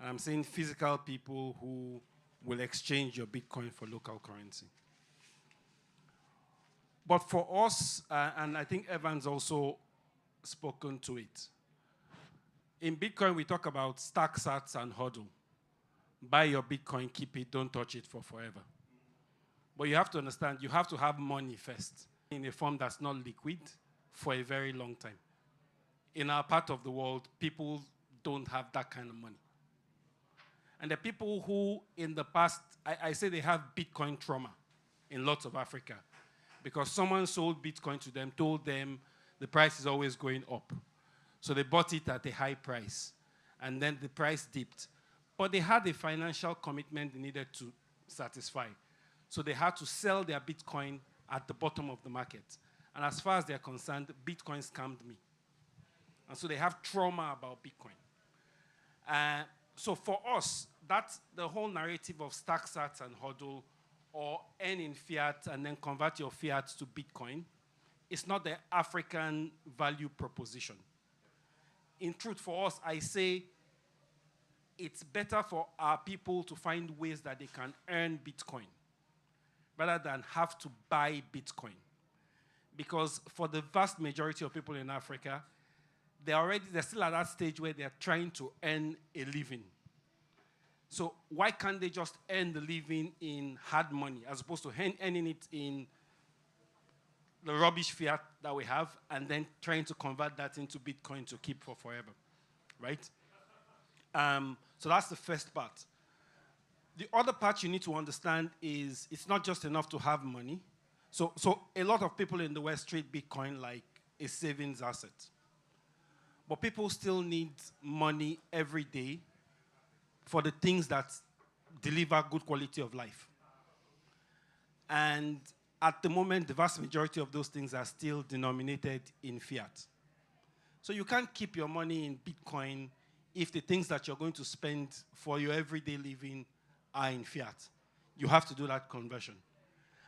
[SPEAKER 5] And I'm saying physical people who will exchange your Bitcoin for local currency. But for us, and I think Evan's also spoken to it, in Bitcoin we talk about stack sats and hodl. Buy your Bitcoin, keep it, don't touch it for forever. But you have to understand, you have to have money first in a form that's not liquid for a very long time. In our part of the world, people don't have that kind of money. And the people who in the past, I say they have Bitcoin trauma in lots of Africa because someone sold Bitcoin to them, told them the price is always going up. So they bought it at a high price. And then the price dipped. But they had a financial commitment they needed to satisfy. So they had to sell their Bitcoin at the bottom of the market. And as far as they're concerned, Bitcoin scammed me. And so they have trauma about Bitcoin. So for us, that's the whole narrative of stack sats and hodl or earn in fiat and then convert your fiat to Bitcoin. It's not the African value proposition. In truth, for us, I say it's better for our people to find ways that they can earn Bitcoin rather than have to buy Bitcoin. Because for the vast majority of people in Africa, they're still at that stage where they're trying to earn a living. So why can't they just earn the living in hard money as opposed to earning it in the rubbish fiat that we have and then trying to convert that into Bitcoin to keep for forever, right? So that's the first part. The other part you need to understand is it's not just enough to have money. So a lot of people in the West treat Bitcoin like a savings asset. But people still need money every day for the things that deliver good quality of life. And at the moment, the vast majority of those things are still denominated in fiat. So you can't keep your money in Bitcoin if the things that you're going to spend for your everyday living are in fiat. You have to do that conversion.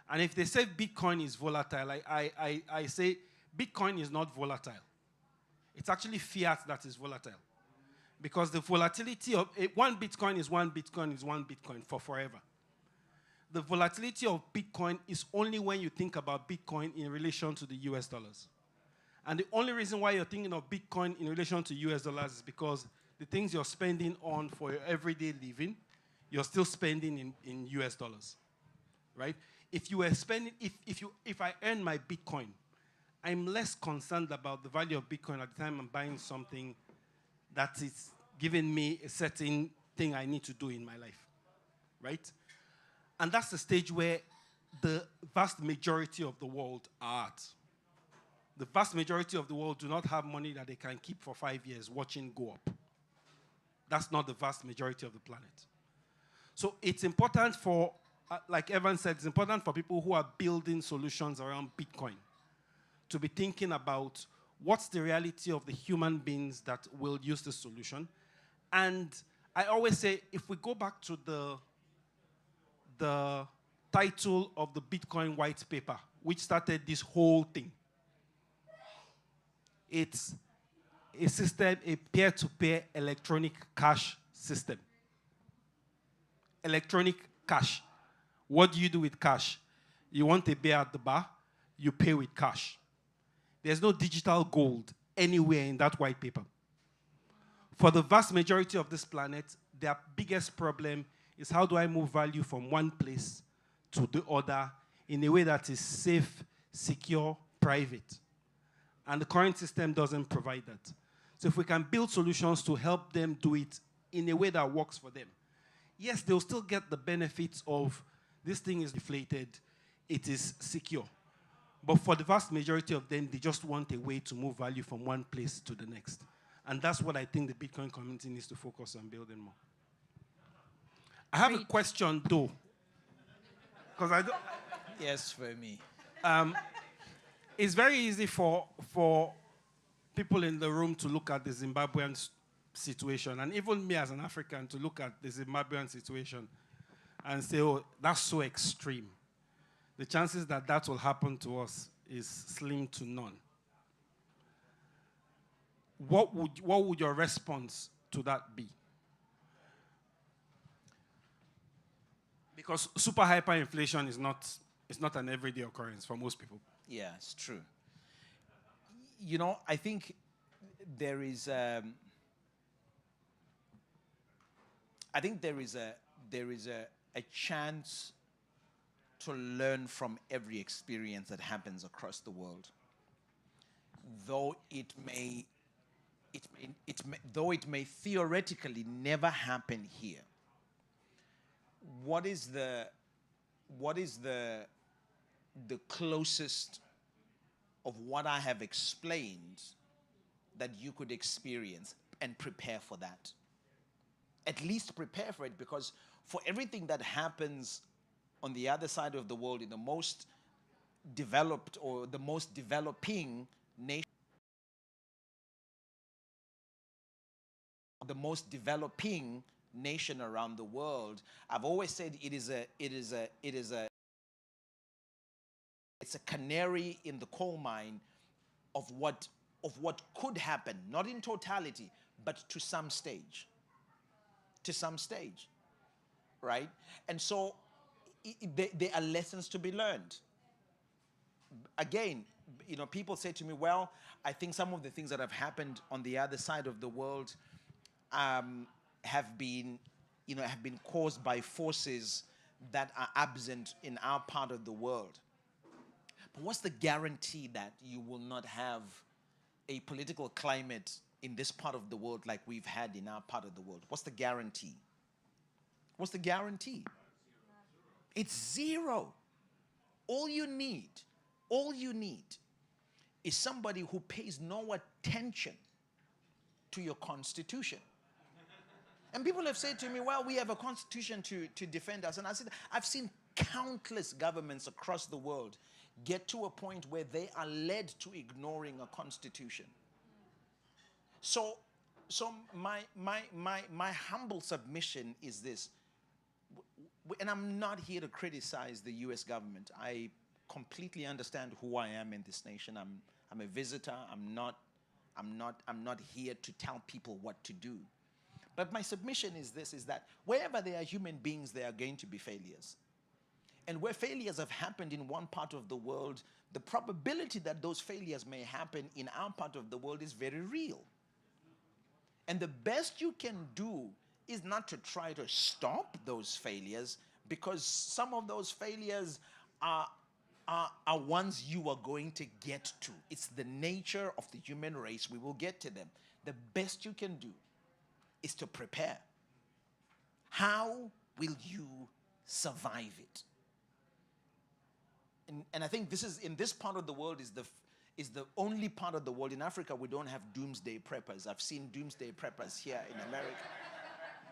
[SPEAKER 5] And if they say Bitcoin is volatile, I say Bitcoin is not volatile. It's actually fiat that is volatile. Because the volatility of one Bitcoin is one Bitcoin is one Bitcoin for forever. The volatility of Bitcoin is only when you think about Bitcoin in relation to the US dollars. And the only reason why you're thinking of Bitcoin in relation to US dollars is because the things you're spending on for your everyday living, you're still spending in US dollars, right? If you were spending, if I earn my Bitcoin, I'm less concerned about the value of Bitcoin at the time I'm buying something that is giving me a certain thing I need to do in my life, right? And that's the stage where the vast majority of the world are at. The vast majority of the world do not have money that they can keep for 5 years watching go up. That's not the vast majority of the planet. So it's important for, like Evan said, it's important for people who are building solutions around Bitcoin to be thinking about what's the reality of the human beings that will use this solution. And I always say, if we go back to the title of the Bitcoin white paper, which started this whole thing, it's a system, a peer-to-peer electronic cash system. Electronic cash. What do you do with cash? You want a beer at the bar, you pay with cash. There's no digital gold anywhere in that white paper. For the vast majority of this planet, their biggest problem is how do I move value from one place to the other in a way that is safe, secure, private. And the current system doesn't provide that. So if we can build solutions to help them do it in a way that works for them, yes, they'll still get the benefits of this thing is deflated, it is secure. But for the vast majority of them, they just want a way to move value from one place to the next. And that's what I think the Bitcoin community needs to focus on building more. I have a question, though. Because I don't...
[SPEAKER 3] Yes, for me.
[SPEAKER 5] It's very easy for people in the room to look at the Zimbabwean situation, and even me as an African to look at the Zimbabwean situation and say, oh, that's so extreme. The chances that that will happen to us is slim to none. What would your response to that be? Because super hyperinflation is not an everyday occurrence for most people.
[SPEAKER 3] Yeah, it's true. I think there is a chance to learn from every experience that happens across the world. Though though it may theoretically never happen here. What is the closest of what I have explained that you could experience and prepare for that? At least prepare for it, because for everything that happens on the other side of the world, in the most developed or the most developing nation, around the world, I've always said it's a canary in the coal mine of what could happen, not in totality, but to some stage. Right? And so there are lessons to be learned. Again, people say to me, well, I think some of the things that have happened on the other side of the world have been caused by forces that are absent in our part of the world. But what's the guarantee that you will not have a political climate in this part of the world like we've had in our part of the world? What's the guarantee? What's the guarantee? It's zero. All you need is somebody who pays no attention to your constitution. And people have said to me, well, we have a constitution to defend us. And I said, I've seen countless governments across the world get to a point where they are led to ignoring a constitution. So my humble submission is this, and I'm not here to criticize the U.S. government. I completely understand who I am in this nation. I'm a visitor. I'm not here to tell people what to do. But my submission is this, is that wherever there are human beings, there are going to be failures. And where failures have happened in one part of the world, the probability that those failures may happen in our part of the world is very real. And the best you can do is not to try to stop those failures, because some of those failures are ones you are going to get to. It's the nature of the human race. We will get to them. The best you can do is to prepare. How will you survive it? And I think this is, in this part of the world, is the only part of the world. In Africa, we don't have doomsday preppers. I've seen doomsday preppers here in America.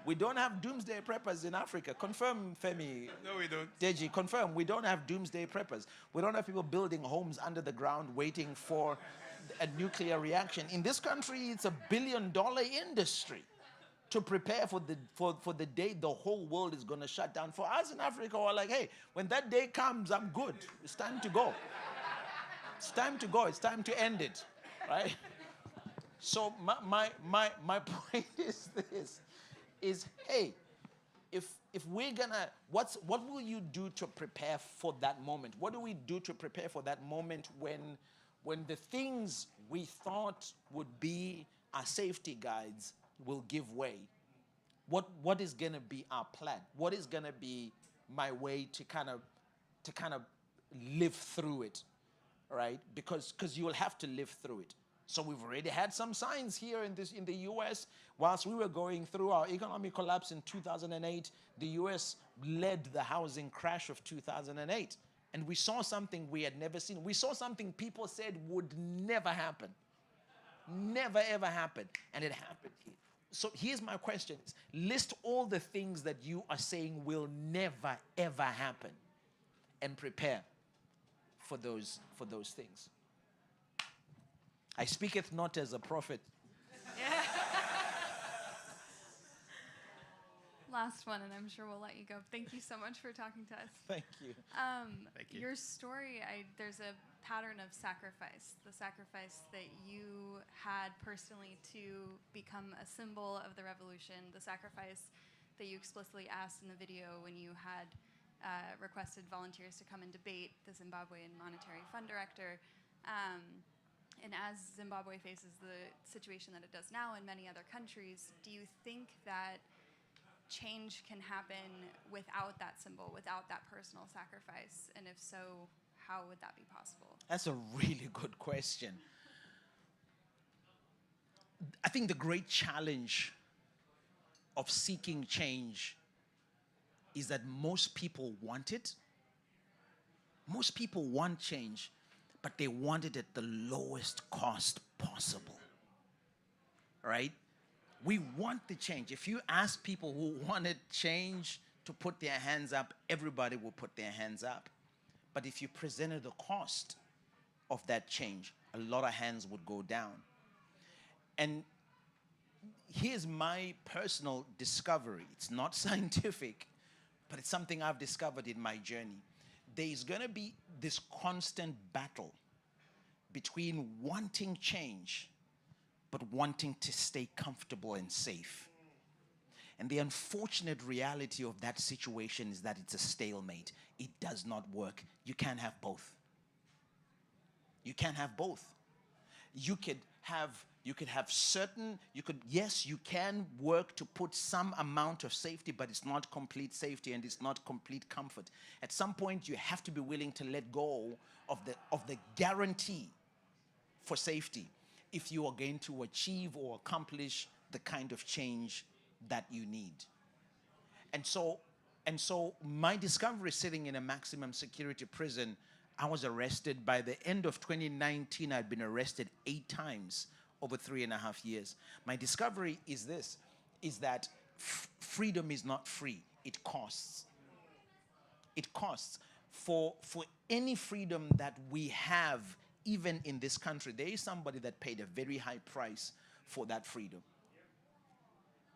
[SPEAKER 3] We don't have doomsday preppers in Africa. Confirm, Femi.
[SPEAKER 5] No, we don't.
[SPEAKER 3] Deji, confirm. We don't have doomsday preppers. We don't have people building homes under the ground waiting for a nuclear reaction. In this country, it's $1 billion industry to prepare for the day the whole world is going to shut down. For us in Africa, we're like, hey, when that day comes, I'm good. It's time to go. It's time to go. It's time to end it, right? So my point is this, is, hey, if we're gonna, what will you do to prepare for that moment? What do we do to prepare for that moment when the things we thought would be our safety guides will give way? What is gonna be our plan? What is gonna be my way to kind of live through it, right? Because you will have to live through it. So we've already had some signs here in the U.S. Whilst we were going through our economic collapse in 2008, the U.S. led the housing crash of 2008. And we saw something we had never seen. We saw something people said would never happen. Never, ever happen. And it happened here. So here's my question. List all the things that you are saying will never, ever happen, and prepare for those things. I speaketh not as a prophet.
[SPEAKER 6] Last one, and I'm sure we'll let you go. Thank you so much for talking to us.
[SPEAKER 3] Thank you.
[SPEAKER 5] Thank you.
[SPEAKER 6] Your story, there's a pattern of sacrifice, the sacrifice that you had personally to become a symbol of the revolution, the sacrifice that you explicitly asked in the video when you had requested volunteers to come and debate the Zimbabwean Monetary Fund Director. And as Zimbabwe faces the situation that it does now in many other countries, do you think that change can happen without that symbol, without that personal sacrifice? And if so, how would that be possible?
[SPEAKER 3] That's a really good question. I think the great challenge of seeking change is that most people want it. Most people want change, but they want it at the lowest cost possible. Right? We want the change. If you ask people who wanted change to put their hands up, everybody will put their hands up. But if you presented the cost of that change, a lot of hands would go down. And here's my personal discovery. It's not scientific, but it's something I've discovered in my journey. There's going to be this constant battle between wanting change but wanting to stay comfortable and safe. And the unfortunate reality of that situation is that it's a stalemate. It does not work. You can't have both. You can't have both. You could have certain, yes, you can work to put some amount of safety, but it's not complete safety and it's not complete comfort. At some point, you have to be willing to let go of the guarantee for safety if you are going to achieve or accomplish the kind of change that you need. And so my discovery sitting in a maximum security prison, I was arrested. By the end of 2019, I'd been arrested 8 times over 3.5 years. My discovery is this, is that freedom is not free. It costs. It costs. For any freedom that we have, even in this country, there is somebody that paid a very high price for that freedom.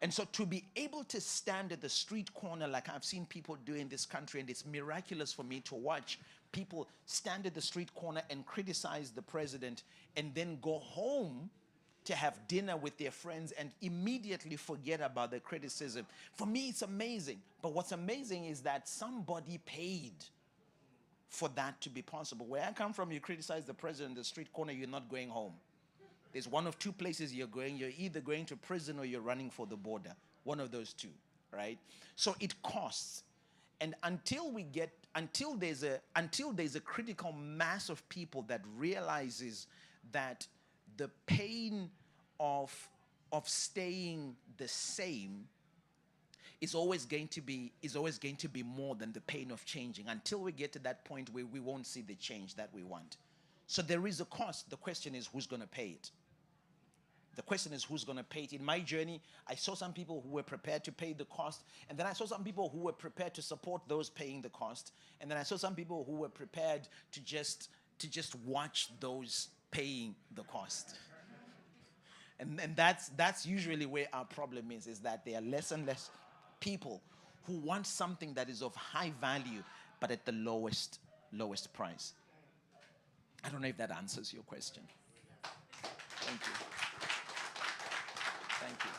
[SPEAKER 3] And so to be able to stand at the street corner like I've seen people do in this country, and it's miraculous for me to watch people stand at the street corner and criticize the president and then go home to have dinner with their friends and immediately forget about the criticism. For me, it's amazing. But what's amazing is that somebody paid for that to be possible. Where I come from, you criticize the president at the street corner, you're not going home. There's one of 2 places you're going. You're either going to prison or you're running for the border. One of those 2, right? So it costs. And until there's a critical mass of people that realizes that the pain of staying the same is always going to be more than the pain of changing. Until we get to that point where we won't see the change that we want. So there is a cost. The question is, who's going to pay it? The question is, who's going to pay it? In my journey, I saw some people who were prepared to pay the cost, and then I saw some people who were prepared to support those paying the cost, and then I saw some people who were prepared to just watch those paying the cost. And that's usually where our problem is that there are less and less people who want something that is of high value, but at the lowest price. I don't know if that answers your question. Thank you. Thank you.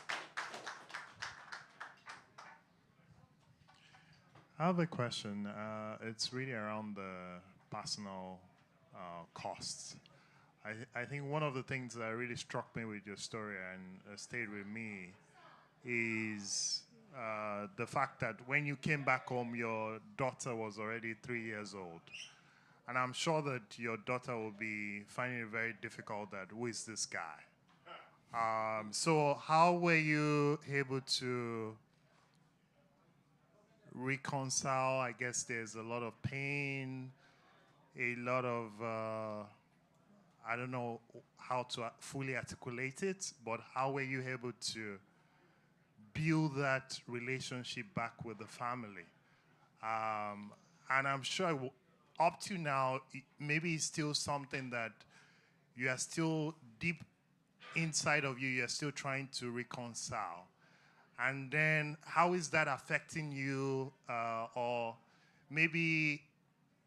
[SPEAKER 7] I have a question. It's really around the personal costs. I think one of the things that really struck me with your story and stayed with me is the fact that when you came back home, your daughter was already 3 years old. And I'm sure that your daughter will be finding it very difficult that, who is this guy? So how were you able to reconcile? I guess there's a lot of pain, a lot of, I don't know how to fully articulate it, but how were you able to build that relationship back with the family? And I'm sure up to now, maybe it's still something that you are still deep inside of you, you're still trying to reconcile. And then how is that affecting you or maybe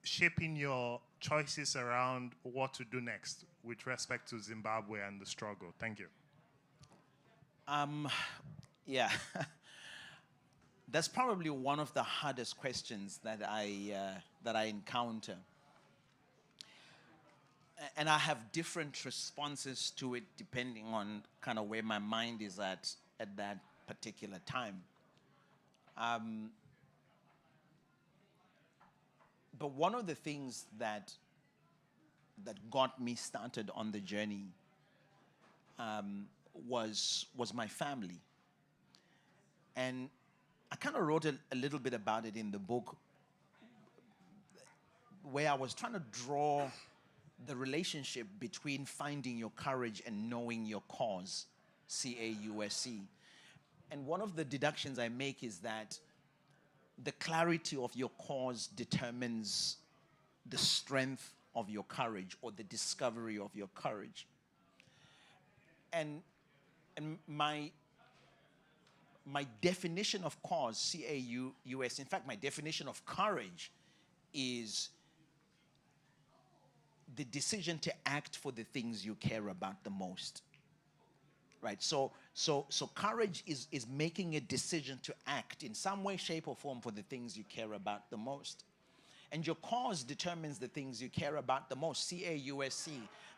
[SPEAKER 7] shaping your choices around what to do next with respect to Zimbabwe and the struggle? Thank you.
[SPEAKER 3] Yeah. That's probably one of the hardest questions that I encounter. And I have different responses to it depending on kind of where my mind is at that particular time. But one of the things that got me started on the journey was my family. And I kind of wrote a little bit about it in the book, where I was trying to draw the relationship between finding your courage and knowing your cause, CAUSC. And one of the deductions I make is that the clarity of your cause determines the strength of your courage, or the discovery of your courage. And my definition of cause, CAUS, in fact, my definition of courage is the decision to act for the things you care about the most. Right? So courage is making a decision to act in some way, shape, or form for the things you care about the most. And your cause determines the things you care about the most. CAUSC,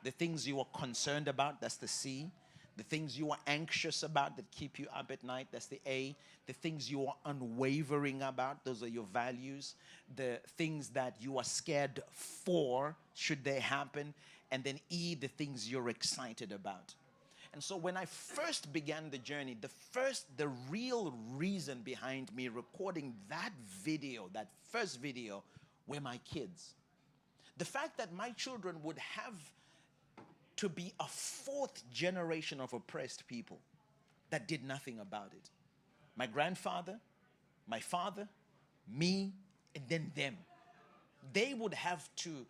[SPEAKER 3] the things you are concerned about, that's the C. The things you are anxious about that keep you up at night, that's the A. The things you are unwavering about, those are your values. The things that you are scared for, should they happen. And then E, the things you're excited about. And so when I first began the journey, the real reason behind me recording that first video, were my kids. The fact that my children would have to be a fourth generation of oppressed people that did nothing about it. My grandfather, my father, me, and then them. They would have to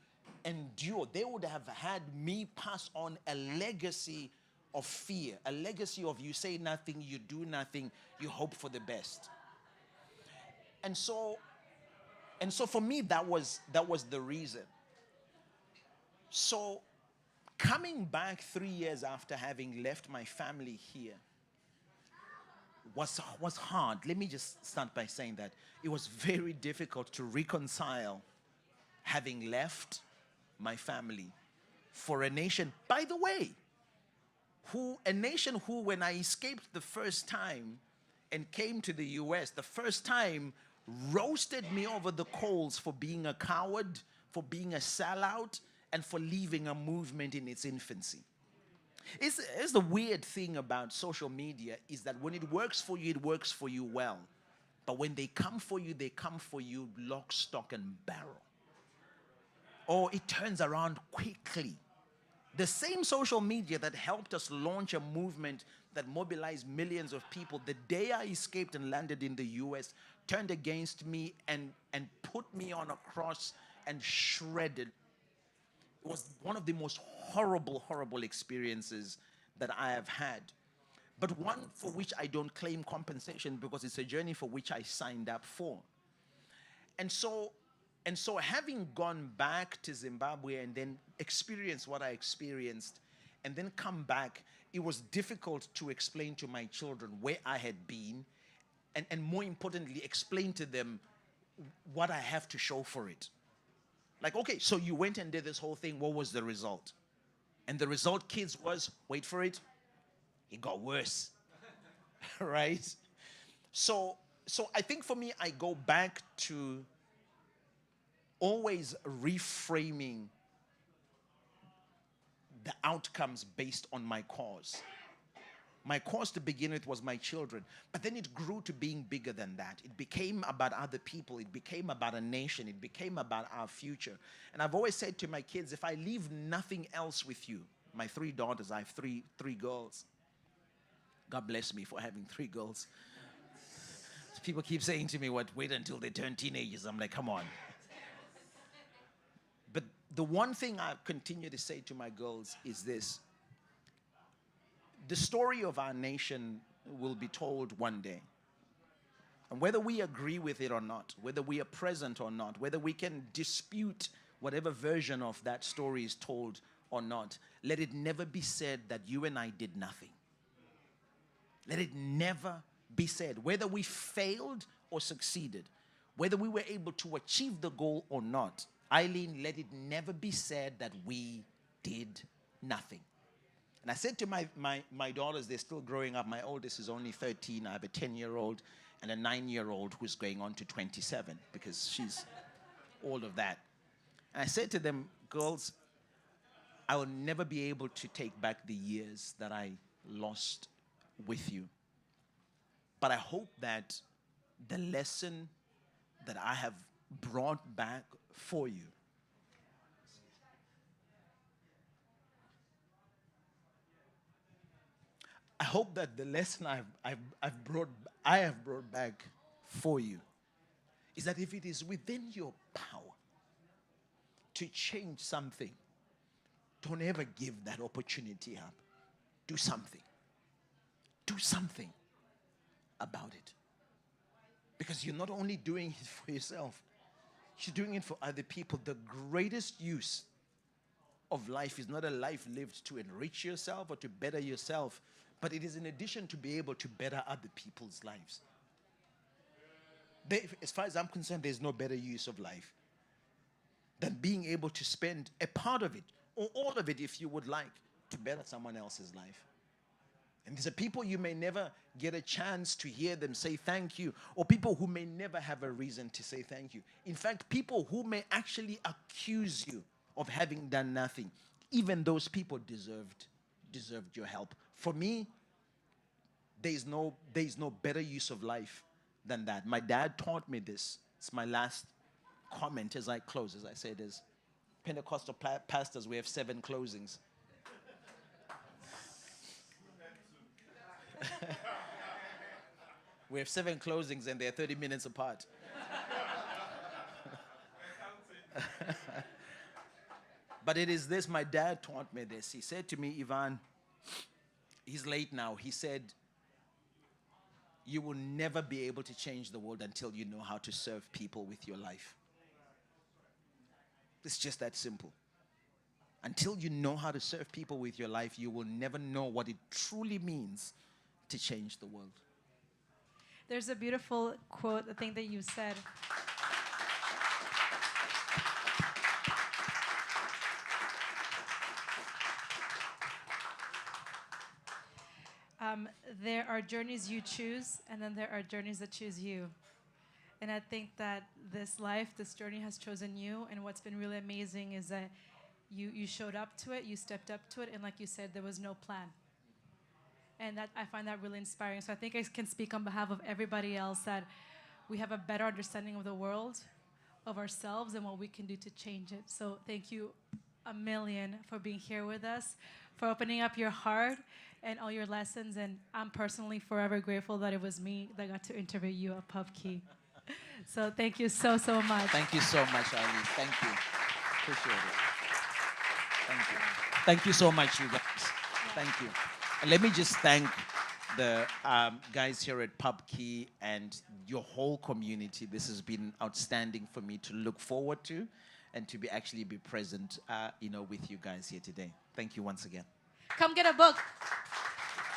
[SPEAKER 3] endure. They would have had me pass on a legacy of fear, a legacy of you say nothing, you do nothing, you hope for the best. And so for me, that was the reason. So coming back 3 years after having left my family here was hard. Let me just start by saying that it was very difficult to reconcile having left my family for a nation, by the way, who when I escaped the first time and came to the US, the first time roasted me over the coals for being a coward, for being a sellout, and for leaving a movement in its infancy. It's the weird thing about social media, is that when it works for you, it works for you well. But when they come for you lock, stock, and barrel. Or it turns around quickly. The same social media that helped us launch a movement that mobilized millions of people, the day I escaped and landed in the US, turned against me and put me on a cross and shredded. It was one of the most horrible experiences that I have had. But one for which I don't claim compensation, because it's a journey for which I signed up for. And so having gone back to Zimbabwe and then experienced what I experienced and then come back, it was difficult to explain to my children where I had been, and more importantly, explain to them what I have to show for it. Like, okay, so you went and did this whole thing, what was the result? And the result, kids, was, wait for it, it got worse. Right? So I think for me, I go back to always reframing the outcomes based on my cause. My cause to begin with was my children, but then it grew to being bigger than that. It became about other people. It became about a nation. It became about our future. And I've always said to my kids, if I leave nothing else with you, my 3 daughters, I have three girls. God bless me for having 3 girls. People keep saying to me, wait until they turn teenagers. I'm like, come on. But the one thing I continue to say to my girls is this. The story of our nation will be told one day. And whether we agree with it or not, whether we are present or not, whether we can dispute whatever version of that story is told or not, let it never be said that you and I did nothing. Let it never be said. Whether we failed or succeeded, whether we were able to achieve the goal or not, Ayelen, let it never be said that we did nothing. And I said to my daughters, they're still growing up. My oldest is only 13. I have a 10-year-old and a 9-year-old who's going on to 27 because she's all of that. And I said to them, girls, I will never be able to take back the years that I lost with you. But I hope that the lesson that I have brought back for you I hope that the lesson I have brought back for you is that if it is within your power to change something, don't ever give that opportunity up. Do something. Do something about it. Because you're not only doing it for yourself, you're doing it for other people. The greatest use of life is not a life lived to enrich yourself or to better yourself, but it is in addition to be able to better other people's lives. As far as I'm concerned, there's no better use of life than being able to spend a part of it, or all of it if you would like, to better someone else's life. And these are people you may never get a chance to hear them say thank you, or people who may never have a reason to say thank you. In fact, people who may actually accuse you of having done nothing. Even those people deserved your help. For me, there is no better use of life than that. My dad taught me this. It's my last comment as I close. As I said, as Pentecostal pastors, we have 7 closings. We have 7 closings and they're 30 minutes apart. But it is this, my dad taught me this. He said to me, Ivan, he's late now. He said, you will never be able to change the world until you know how to serve people with your life. It's just that simple. Until you know how to serve people with your life, you will never know what it truly means to change the world.
[SPEAKER 2] There's a beautiful quote, I think that you said. There are journeys you choose, and then there are journeys that choose you. And I think that this life, this journey has chosen you, and what's been really amazing is that you showed up to it, you stepped up to it, and like you said, there was no plan. And that I find that really inspiring. So I think I can speak on behalf of everybody else that we have a better understanding of the world, of ourselves, and what we can do to change it. So thank you a million for being here with us, for opening up your heart and all your lessons. And I'm personally forever grateful that it was me that got to interview you at PubKey. So thank you so, so much.
[SPEAKER 3] Thank you so much, Ayelen. Thank you. Appreciate it. Thank you. Thank you so much, you guys. Thank you. And let me just thank the guys here at PubKey and your whole community. This has been outstanding for me to look forward to and to actually be present, with you guys here today. Thank you once again.
[SPEAKER 2] Come get a book.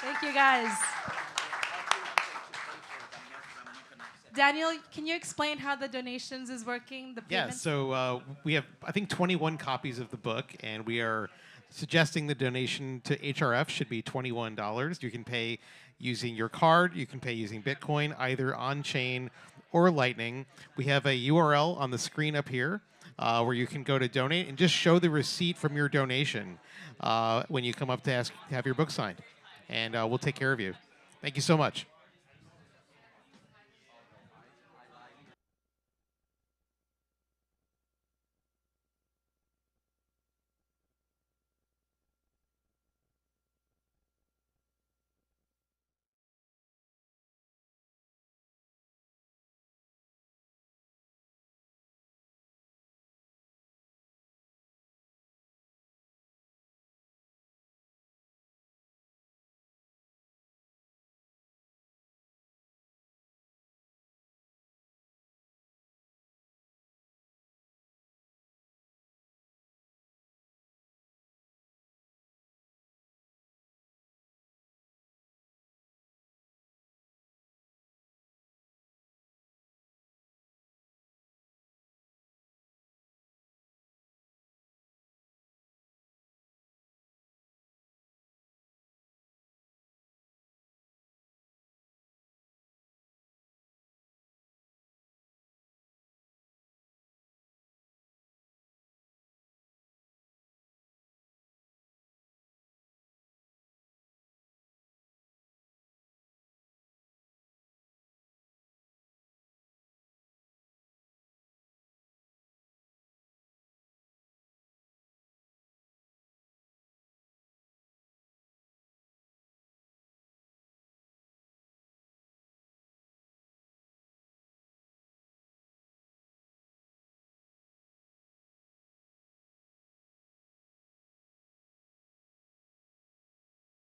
[SPEAKER 2] Thank you, guys. Daniel, can you explain how the donations is working? The
[SPEAKER 8] Yeah,
[SPEAKER 2] payments?
[SPEAKER 8] so we have, I think, 21 copies of the book, and we are suggesting the donation to HRF should be $21. You can pay using your card. You can pay using Bitcoin, either on-chain or Lightning. We have a URL on the screen up here where you can go to donate and just show the receipt from your donation when you come up to have your book signed. And we'll take care of you. Thank you so much.